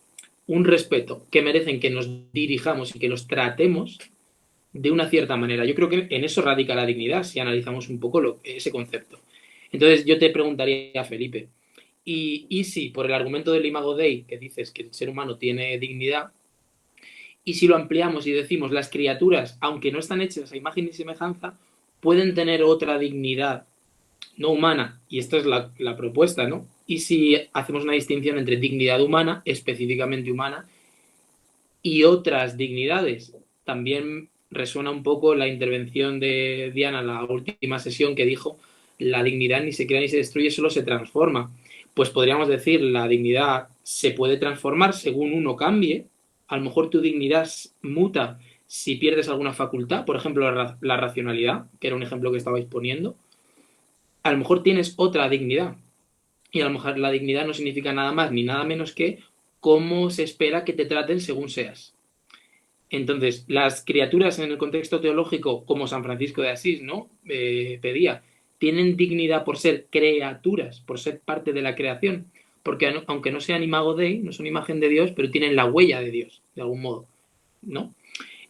Un respeto que merecen que nos dirijamos y que los tratemos de una cierta manera. Yo creo que en eso radica la dignidad, si analizamos un poco ese concepto. Entonces yo te preguntaría, Felipe, y si por el argumento del Imago Dei, que dices que el ser humano tiene dignidad, y si lo ampliamos y decimos las criaturas, aunque no están hechas a imagen y semejanza, pueden tener otra dignidad no humana, y esta es la propuesta, ¿no? Y si hacemos una distinción entre dignidad humana, específicamente humana, y otras dignidades, también resuena un poco la intervención de Diana en la última sesión que dijo la dignidad ni se crea ni se destruye, solo se transforma. Pues podríamos decir, la dignidad se puede transformar según uno cambie. A lo mejor tu dignidad muta si pierdes alguna facultad, por ejemplo, la racionalidad, que era un ejemplo que estabais poniendo. A lo mejor tienes otra dignidad. Y a lo mejor la dignidad no significa nada más ni nada menos que cómo se espera que te traten según seas. Entonces, las criaturas en el contexto teológico, como San Francisco de Asís, ¿no? Pedía, tienen dignidad por ser criaturas, por ser parte de la creación, porque aunque no sean imago Dei, no son imagen de Dios, pero tienen la huella de Dios, de algún modo, ¿no?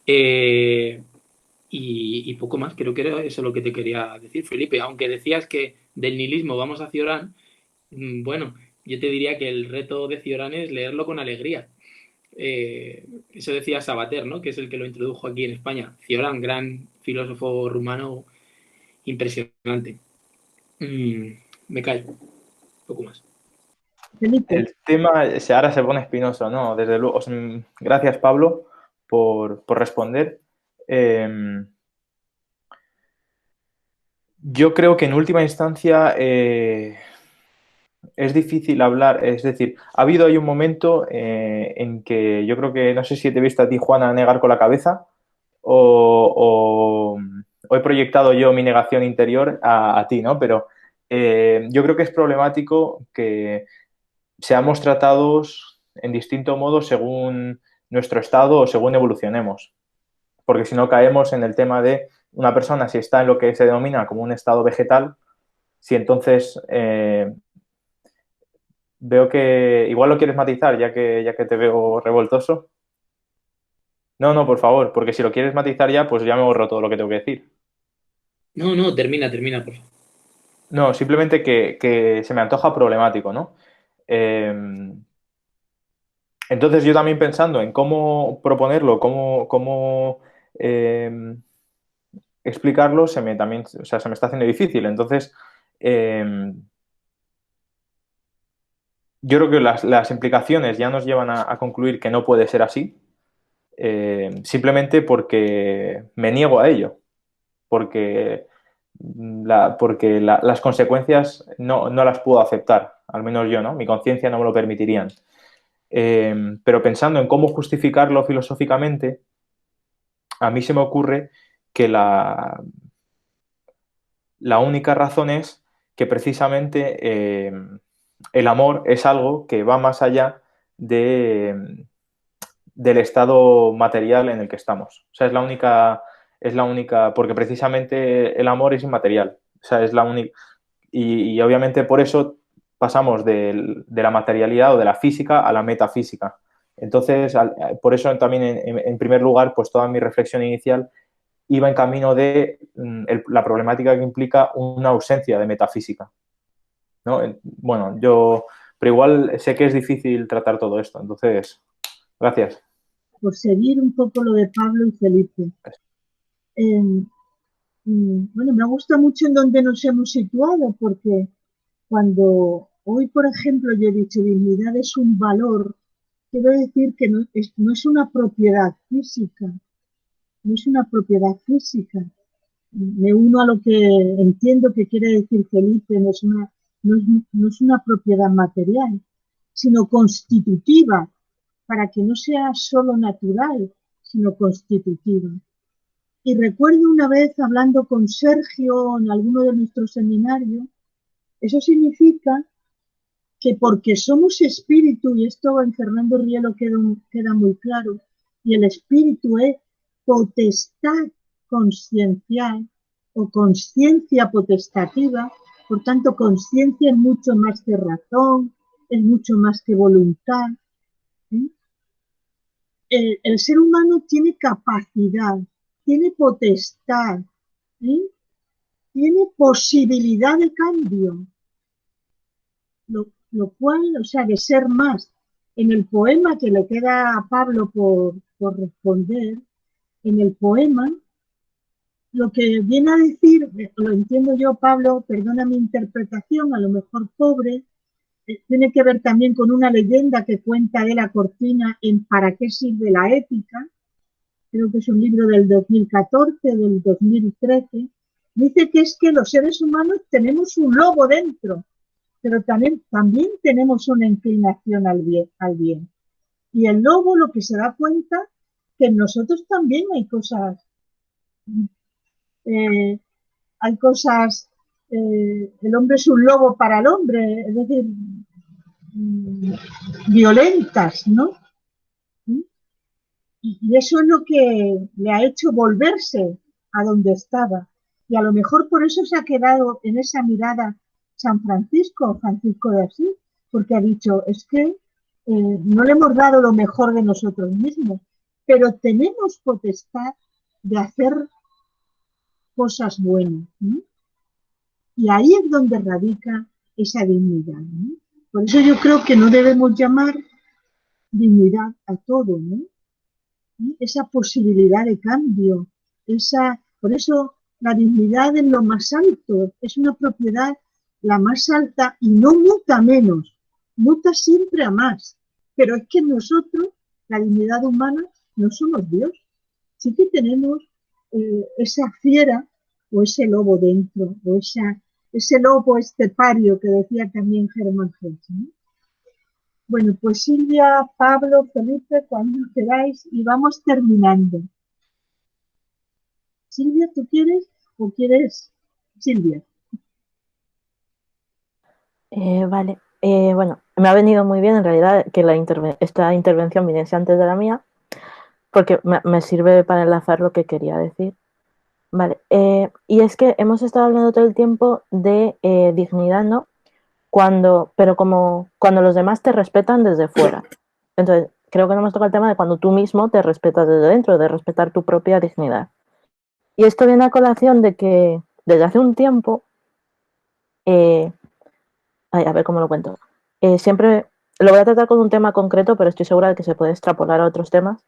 Y poco más, creo que era eso lo que te quería decir, Felipe. Aunque decías que del nihilismo vamos a Cioran, bueno, yo te diría que el reto de Cioran es leerlo con alegría. Eso decía Sabater, ¿no? Que es el que lo introdujo aquí en España. Cioran, gran filósofo rumano impresionante. Me callo, poco más. Felipe, El tema ahora se pone espinoso, ¿no? Desde luego. Gracias, Pablo, por responder. Yo creo que en última instancia es difícil hablar, es decir, ha habido ahí un momento en que yo creo que, no sé si te he visto a ti, Juana, negar con la cabeza o he proyectado yo mi negación interior a ti, ¿no? Pero yo creo que es problemático que seamos tratados en distinto modo según nuestro estado o según evolucionemos. Porque si no caemos en el tema de una persona si está en lo que se denomina como un estado vegetal, si entonces veo que igual lo quieres matizar ya que te veo revoltoso. No, por favor, porque si lo quieres matizar ya, pues ya me borro todo lo que tengo que decir. No, termina, por favor. No, simplemente que se me antoja problemático, ¿no? Entonces yo también pensando en cómo proponerlo, cómo explicarlo, se me está haciendo difícil. Entonces, yo creo que las implicaciones ya nos llevan a concluir que no puede ser así, simplemente porque me niego a ello, porque las consecuencias no las puedo aceptar, al menos yo, ¿no? Mi conciencia no me lo permitirían. Pero pensando en cómo justificarlo filosóficamente, a mí se me ocurre que la única razón es que precisamente el amor es algo que va más allá del estado material en el que estamos. O sea, es la única, porque precisamente el amor es inmaterial. O sea, es la única. Y obviamente por eso pasamos de la materialidad o de la física a la metafísica. Entonces, por eso también, en primer lugar, pues toda mi reflexión inicial iba en camino de la problemática que implica una ausencia de metafísica, ¿no? Bueno, pero igual sé que es difícil tratar todo esto, entonces, gracias. por seguir un poco lo de Pablo y Felipe. Bueno, me gusta mucho en donde nos hemos situado, porque cuando hoy, por ejemplo, yo he dicho dignidad es un valor, quiero decir que no es una propiedad física, no es una propiedad física. Me uno a lo que entiendo que quiere decir Felipe, no es una propiedad material, sino constitutiva, para que no sea solo natural, sino constitutiva. Y recuerdo una vez hablando con Sergio en alguno de nuestros seminarios, eso significa que porque somos espíritu, y esto en Fernando Rielo queda muy claro, y el espíritu es potestad consciencial o consciencia potestativa, por tanto conciencia es mucho más que razón, es mucho más que voluntad. ¿Sí? El ser humano tiene capacidad, tiene potestad, ¿sí? Tiene posibilidad de cambio, lo cual, o sea, de ser más. En el poema que le queda a Pablo por responder, en el poema, lo que viene a decir, lo entiendo yo, Pablo, perdona mi interpretación, a lo mejor pobre, tiene que ver también con una leyenda que cuenta de la Cortina en ¿Para qué sirve la ética? Creo que es un libro del 2014, del 2013, dice que es que los seres humanos tenemos un lobo dentro, pero también tenemos una inclinación al bien. Y el lobo lo que se da cuenta que en nosotros también eh, el hombre es un lobo para el hombre, es decir, violentas, ¿no? Y eso es lo que le ha hecho volverse a donde estaba. Y a lo mejor por eso se ha quedado en esa mirada Francisco de Asís, porque ha dicho, es que no le hemos dado lo mejor de nosotros mismos, pero tenemos potestad de hacer cosas buenas, ¿no? Y ahí es donde radica esa dignidad, ¿no? Por eso yo creo que no debemos llamar dignidad a todo, ¿no? Esa posibilidad de cambio, por eso la dignidad en lo más alto es una propiedad la más alta y no muta menos, muta siempre a más. Pero es que nosotros, la dignidad humana, no somos Dios. Sí que tenemos esa fiera o ese lobo dentro, o ese lobo estepario que decía también Germán Hesse, ¿no? Bueno, pues Silvia, Pablo, Felipe, cuando queráis, y vamos terminando. Silvia, ¿tú quieres o quieres Silvia? Vale. Bueno, me ha venido muy bien en realidad que esta intervención viniese antes de la mía, porque me sirve para enlazar lo que quería decir. Vale. Y es que hemos estado hablando todo el tiempo de dignidad, ¿no? Pero como cuando los demás te respetan desde fuera. Entonces, creo que no hemos tocado el tema de cuando tú mismo te respetas desde dentro, de respetar tu propia dignidad. Y esto viene a colación de que desde hace un tiempo, a ver cómo lo cuento, siempre lo voy a tratar con un tema concreto, pero estoy segura de que se puede extrapolar a otros temas,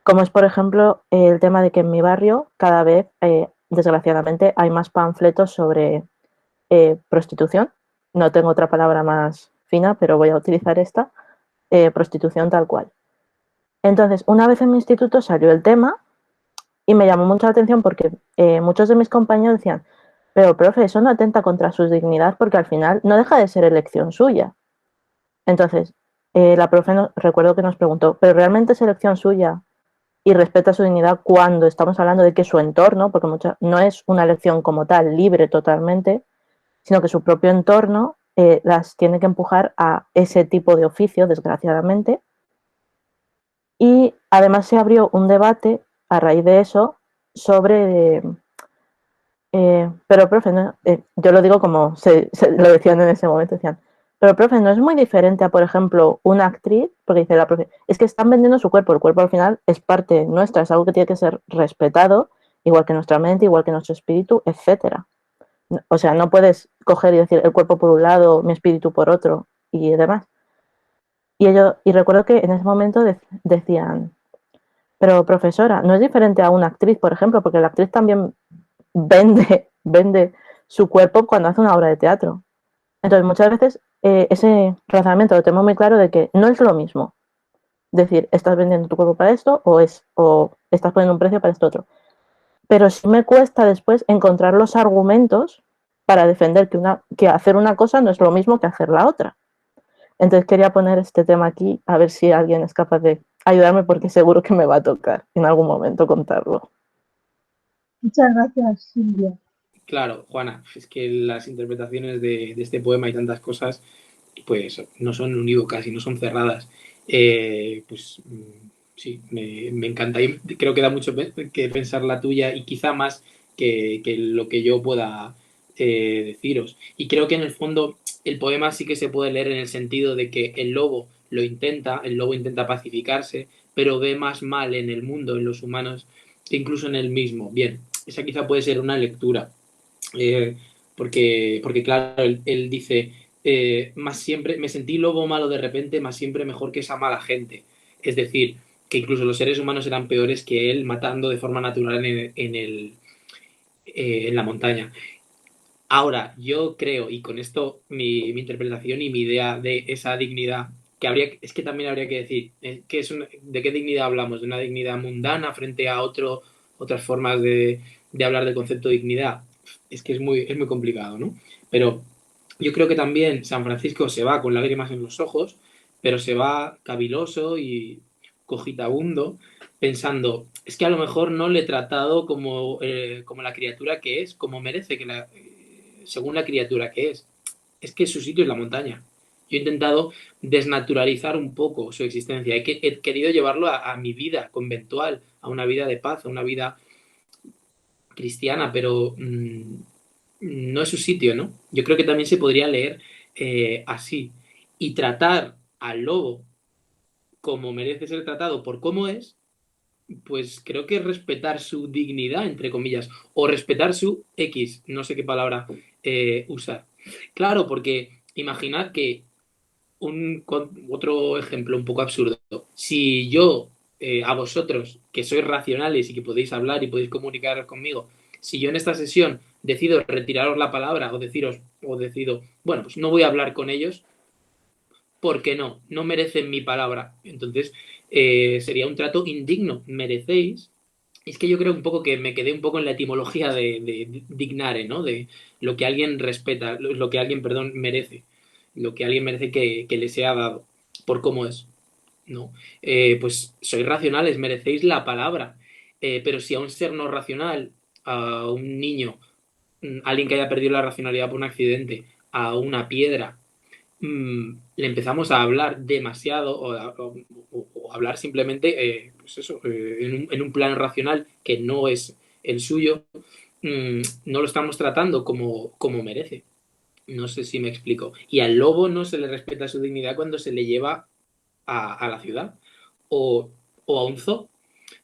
como es, por ejemplo, el tema de que en mi barrio cada vez, desgraciadamente, hay más panfletos sobre prostitución. No tengo otra palabra más fina, pero voy a utilizar esta, prostitución tal cual. Entonces, una vez en mi instituto salió el tema y me llamó mucho la atención porque muchos de mis compañeros decían, pero profe, eso no atenta contra su dignidad porque al final no deja de ser elección suya. Entonces, la profe recuerdo que nos preguntó, ¿pero realmente es elección suya y respeta su dignidad cuando estamos hablando de que su entorno, porque no es una elección como tal libre totalmente, sino que su propio entorno las tiene que empujar a ese tipo de oficio, desgraciadamente. Y además se abrió un debate a raíz de eso sobre, pero profe, no, yo lo digo como lo decían en ese momento, decían, pero profe, ¿no es muy diferente a, por ejemplo, una actriz? Porque dice la profe, es que están vendiendo su cuerpo, el cuerpo al final es parte nuestra, es algo que tiene que ser respetado, igual que nuestra mente, igual que nuestro espíritu, etcétera. O sea, no puedes coger y decir el cuerpo por un lado, mi espíritu por otro y demás. Y recuerdo que en ese momento decían, pero profesora, ¿no es diferente a una actriz, por ejemplo? Porque la actriz también vende su cuerpo cuando hace una obra de teatro. Entonces, muchas veces ese razonamiento lo tengo muy claro de que no es lo mismo decir, estás vendiendo tu cuerpo para esto o estás poniendo un precio para esto otro. Pero sí me cuesta después encontrar los argumentos para defender que hacer una cosa no es lo mismo que hacer la otra. Entonces quería poner este tema aquí, a ver si alguien es capaz de ayudarme, porque seguro que me va a tocar en algún momento contarlo. Muchas gracias, Silvia. Claro, Juana, es que las interpretaciones de este poema y tantas cosas, pues no son unívocas y no son cerradas. Pues sí, me encanta y creo que da mucho que pensar la tuya y quizá más que lo que yo pueda deciros. Y creo que en el fondo el poema sí que se puede leer en el sentido de que el lobo intenta pacificarse, pero ve más mal en el mundo, en los humanos, que incluso en él mismo. Bien, esa quizá puede ser una lectura. Porque claro, él dice, más siempre, me sentí lobo malo de repente, más siempre mejor que esa mala gente. Es decir, que incluso los seres humanos eran peores que él matando de forma natural en la montaña. Ahora, yo creo, y con esto mi interpretación y mi idea de esa dignidad, es que también habría que decir, ¿de qué dignidad hablamos? ¿De una dignidad mundana frente a otras formas de hablar del concepto de dignidad? Es que es muy complicado, ¿no? Pero yo creo que también San Francisco se va con lágrimas en los ojos, pero se va caviloso y cogitabundo, pensando, es que a lo mejor no le he tratado como la criatura que es, como merece, según la criatura que es. Es que su sitio es la montaña. Yo he intentado desnaturalizar un poco su existencia. He querido llevarlo a mi vida conventual, a una vida de paz, a una vida cristiana, pero no es su sitio, ¿no? Yo creo que también se podría leer así. Y tratar al lobo como merece ser tratado por cómo es, pues creo que respetar su dignidad, entre comillas, o respetar su X, no sé qué palabra usar. Claro, porque imaginad que otro ejemplo un poco absurdo, si yo a vosotros, que sois racionales y que podéis hablar y podéis comunicar conmigo, si yo en esta sesión decido retiraros la palabra o decido, bueno, pues no voy a hablar con ellos porque no merecen mi palabra. Entonces sería un trato indigno. Merecéis. Es que yo creo un poco que me quedé un poco en la etimología de dignare, ¿no? De lo que alguien respeta, lo que alguien, perdón, merece. Lo que alguien merece que le sea dado por cómo es. ¿No? Pues sois racionales, merecéis la palabra. Pero si a un ser no racional, a un niño, alguien que haya perdido la racionalidad por un accidente, a una piedra, le empezamos a hablar demasiado o hablar simplemente, pues eso, en un plano racional que no es el suyo, no lo estamos tratando como merece. No sé si me explico. Y al lobo no se le respeta su dignidad cuando se le lleva a la ciudad o a un zoo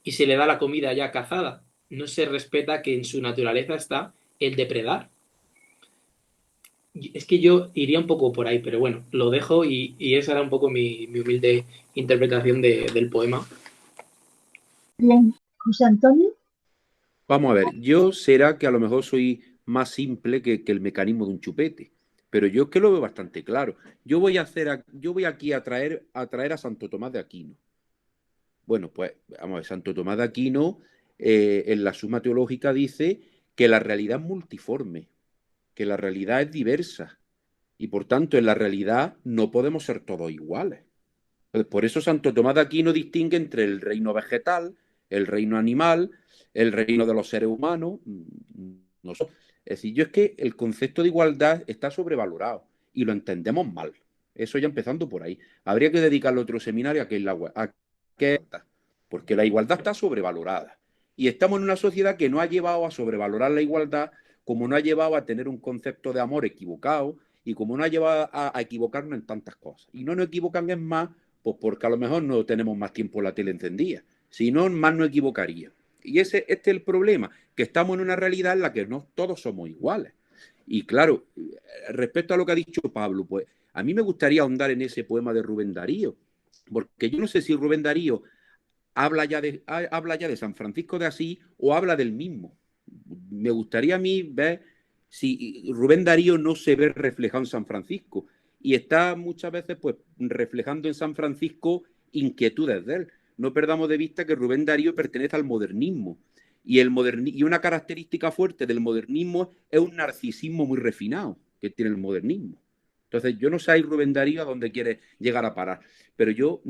y se le da la comida ya cazada. No se respeta que en su naturaleza está el depredar. Es que yo iría un poco por ahí, pero bueno, lo dejo y esa era un poco mi humilde interpretación del poema. Bien, José Antonio. Vamos a ver, yo será que a lo mejor soy más simple que el mecanismo de un chupete, pero yo es que lo veo bastante claro. Yo voy aquí a traer a Santo Tomás de Aquino. Bueno, pues vamos a ver, Santo Tomás de Aquino en la Suma Teológica dice que la realidad es multiforme, que la realidad es diversa y por tanto en la realidad no podemos ser todos iguales. Por eso Santo Tomás de Aquino distingue entre el reino vegetal, el reino animal, el reino de los seres humanos. Es decir, yo es que el concepto de igualdad está sobrevalorado y lo entendemos mal. Eso ya empezando por ahí. Habría que dedicarle otro seminario a qué porque la igualdad está sobrevalorada. Y estamos en una sociedad que no ha llevado a sobrevalorar la igualdad, como no ha llevado a tener un concepto de amor equivocado y como no ha llevado a equivocarnos en tantas cosas. Y no nos equivocan en más, pues porque a lo mejor no tenemos más tiempo la tele encendida. Si no, más no equivocaría. Y este es el problema, que estamos en una realidad en la que no todos somos iguales. Y claro, respecto a lo que ha dicho Pablo, pues a mí me gustaría ahondar en ese poema de Rubén Darío, porque yo no sé si Rubén Darío habla ya de San Francisco de Asís o habla del mismo. Me gustaría a mí ver si Rubén Darío no se ve reflejado en San Francisco y está muchas veces pues reflejando en San Francisco inquietudes de él. No perdamos de vista que Rubén Darío pertenece al modernismo y una característica fuerte del modernismo es un narcisismo muy refinado que tiene el modernismo. Entonces, yo no sé ahí Rubén Darío a dónde quiere llegar a parar, pero yo,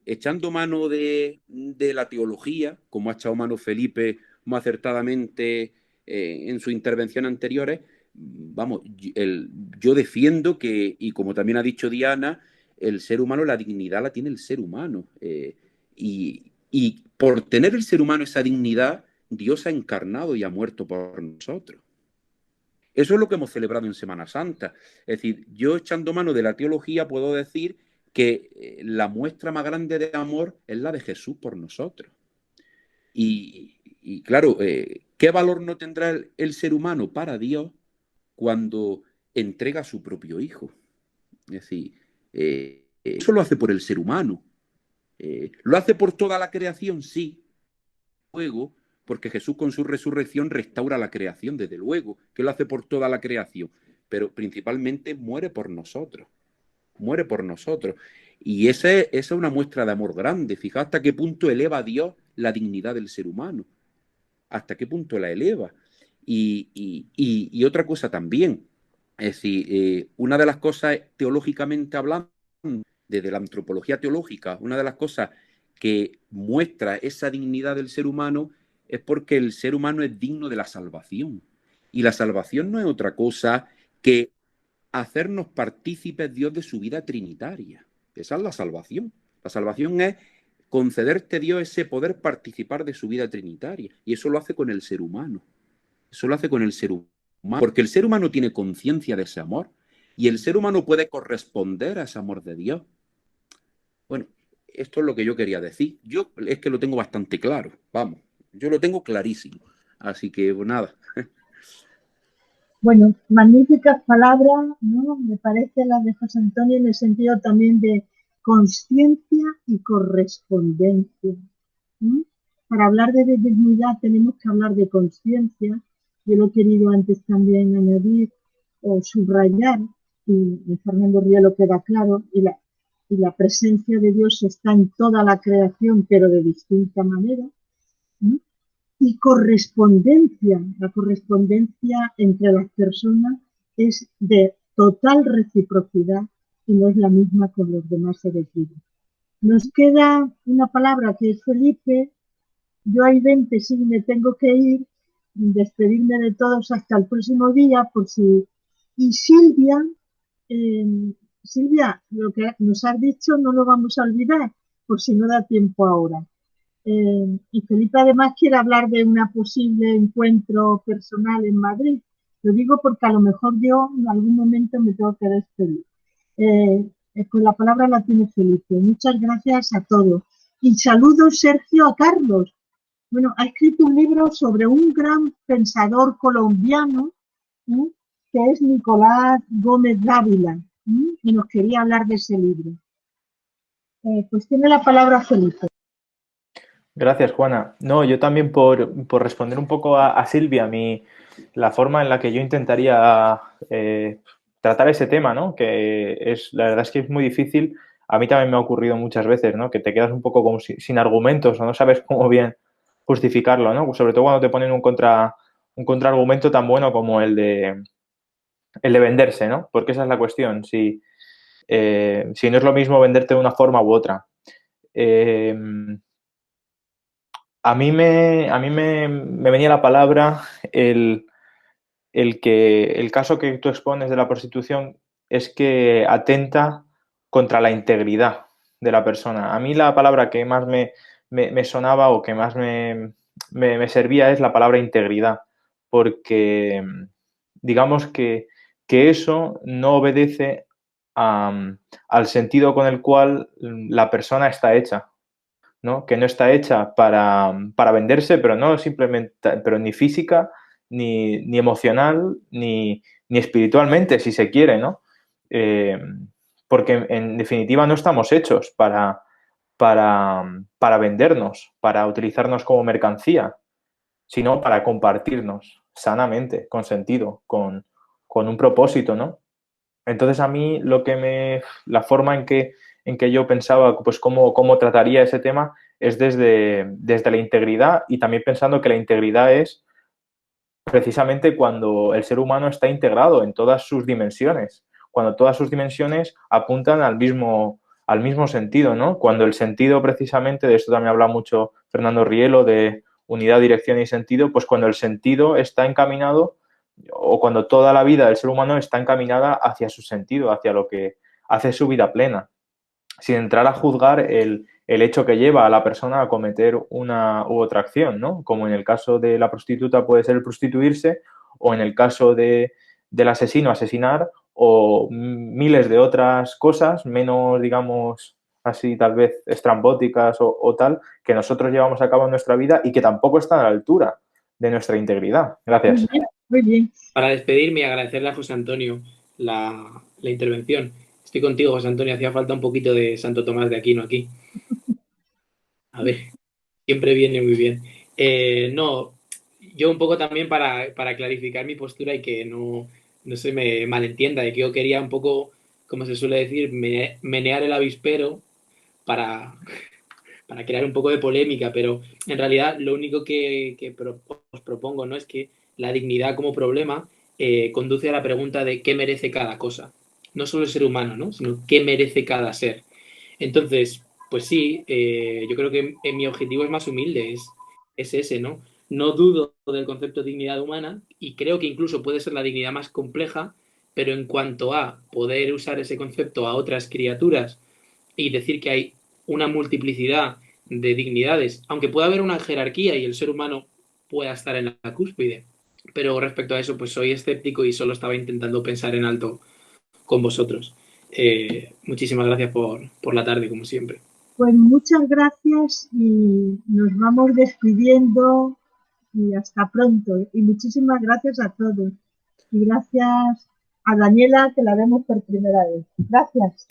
echando mano de la teología, como ha echado mano Felipe muy acertadamente en sus intervenciones anteriores, vamos, yo defiendo que, y como también ha dicho Diana, el ser humano, la dignidad la tiene el ser humano. Y por tener el ser humano esa dignidad, Dios ha encarnado y ha muerto por nosotros. Eso es lo que hemos celebrado en Semana Santa. Es decir, yo echando mano de la teología puedo decir que la muestra más grande de amor es la de Jesús por nosotros. Y claro, ¿qué valor no tendrá el ser humano para Dios cuando entrega a su propio hijo? Es decir, eso lo hace por el ser humano. ¿Lo hace por toda la creación? Sí. Luego, porque Jesús con su resurrección restaura la creación, desde luego, que lo hace por toda la creación, pero principalmente muere por nosotros. Muere por nosotros. Y esa es una muestra de amor grande. Fijaos hasta qué punto eleva a Dios la dignidad del ser humano. Hasta qué punto la eleva. Y otra cosa también. Es decir, una de las cosas teológicamente hablando, desde la antropología teológica, una de las cosas que muestra esa dignidad del ser humano es porque el ser humano es digno de la salvación. Y la salvación no es otra cosa que hacernos partícipes Dios de su vida trinitaria. Esa es la salvación. La salvación es concederte Dios ese poder participar de su vida trinitaria. Y eso lo hace con el ser humano. Eso lo hace con el ser humano. Porque el ser humano tiene conciencia de ese amor. Y el ser humano puede corresponder a ese amor de Dios. Bueno, esto es lo que yo quería decir. Yo es que lo tengo bastante claro. Vamos, yo lo tengo clarísimo. Así que, pues nada. Bueno, magníficas palabras, ¿no? Me parece las de José Antonio en el sentido también de consciencia y correspondencia. ¿Sí? Para hablar de dignidad tenemos que hablar de conciencia. Yo lo he querido antes también añadir o subrayar, y Fernando Rielo queda claro, y la presencia de Dios está en toda la creación, pero de distinta manera. ¿Sí? Y correspondencia, la correspondencia entre las personas es de total reciprocidad y no es la misma con los demás seres vivos. Nos queda una palabra que es Felipe. Yo hay 20, sí, me tengo que ir, despedirme de todos hasta el próximo día, por si... Y Silvia, Silvia, lo que nos has dicho no lo vamos a olvidar, por si no da tiempo ahora. Y Felipe además quiere hablar de un posible encuentro personal en Madrid. Lo digo porque a lo mejor yo en algún momento me tengo que despedir. Con la palabra la tiene Felipe. Muchas gracias a todos. Y saludo, Sergio, a Carlos. Bueno, ha escrito un libro sobre un gran pensador colombiano, ¿sí? Que es Nicolás Gómez Dávila, ¿sí? Y nos quería hablar de ese libro. Pues tiene la palabra Felipe. Gracias, Juana. No, yo también por responder un poco a Silvia, la forma en la que yo intentaría tratar ese tema, ¿no? Que es, la verdad es que es muy difícil. A mí también me ha ocurrido muchas veces, ¿no? Que te quedas un poco como sin argumentos o no sabes cómo bien justificarlo, ¿no? Sobre todo cuando te ponen un contraargumento tan bueno como el de venderse, ¿no? Porque esa es la cuestión. Si no es lo mismo venderte de una forma u otra. A mí me venía la palabra el caso que tú expones de la prostitución es que atenta contra la integridad de la persona. A mí la palabra que más me sonaba o que más me servía es la palabra integridad, porque digamos que eso no obedece al sentido con el cual la persona está hecha, ¿no? Que no está hecha para venderse, pero no simplemente, pero ni física, ni emocional, ni espiritualmente, si se quiere, ¿no? Porque en definitiva no estamos hechos para vendernos, para utilizarnos como mercancía, sino para compartirnos sanamente, con sentido, con un propósito, ¿no? Entonces a mí la forma en que yo pensaba pues cómo trataría ese tema es desde la integridad, y también pensando que la integridad es precisamente cuando el ser humano está integrado en todas sus dimensiones, cuando todas sus dimensiones apuntan al mismo sentido, ¿no? Cuando el sentido, precisamente, de esto también habla mucho Fernando Rielo, de unidad, dirección y sentido, pues cuando el sentido está encaminado, o cuando toda la vida del ser humano está encaminada hacia su sentido, hacia lo que hace su vida plena, sin entrar a juzgar el hecho que lleva a la persona a cometer una u otra acción, ¿no? Como en el caso de la prostituta puede ser el prostituirse, o en el caso del asesino asesinar, o miles de otras cosas menos, digamos, así tal vez estrambóticas o tal, que nosotros llevamos a cabo en nuestra vida y que tampoco están a la altura de nuestra integridad. Gracias. Muy bien, muy bien. Para despedirme y agradecerle a José Antonio la intervención. Estoy contigo, José Antonio. Hacía falta un poquito de Santo Tomás de Aquino aquí. A ver, siempre viene muy bien. No, yo un poco también para clarificar mi postura y que no se me malentienda, de que yo quería un poco, como se suele decir, menear el avispero para crear un poco de polémica, pero en realidad lo único que os propongo, ¿no?, es que la dignidad como problema conduce a la pregunta de qué merece cada cosa. No solo el ser humano, ¿no?, sino qué merece cada ser. Entonces, pues sí, yo creo que mi objetivo es más humilde, es ese, ¿no? No dudo del concepto de dignidad humana, y creo que incluso puede ser la dignidad más compleja, pero en cuanto a poder usar ese concepto a otras criaturas y decir que hay una multiplicidad de dignidades, aunque pueda haber una jerarquía y el ser humano pueda estar en la cúspide. Pero respecto a eso, pues soy escéptico y solo estaba intentando pensar en alto con vosotros. Muchísimas gracias por la tarde, como siempre. Pues muchas gracias y nos vamos despidiendo y hasta pronto. Y muchísimas gracias a todos. Y gracias a Daniela, que la vemos por primera vez. Gracias.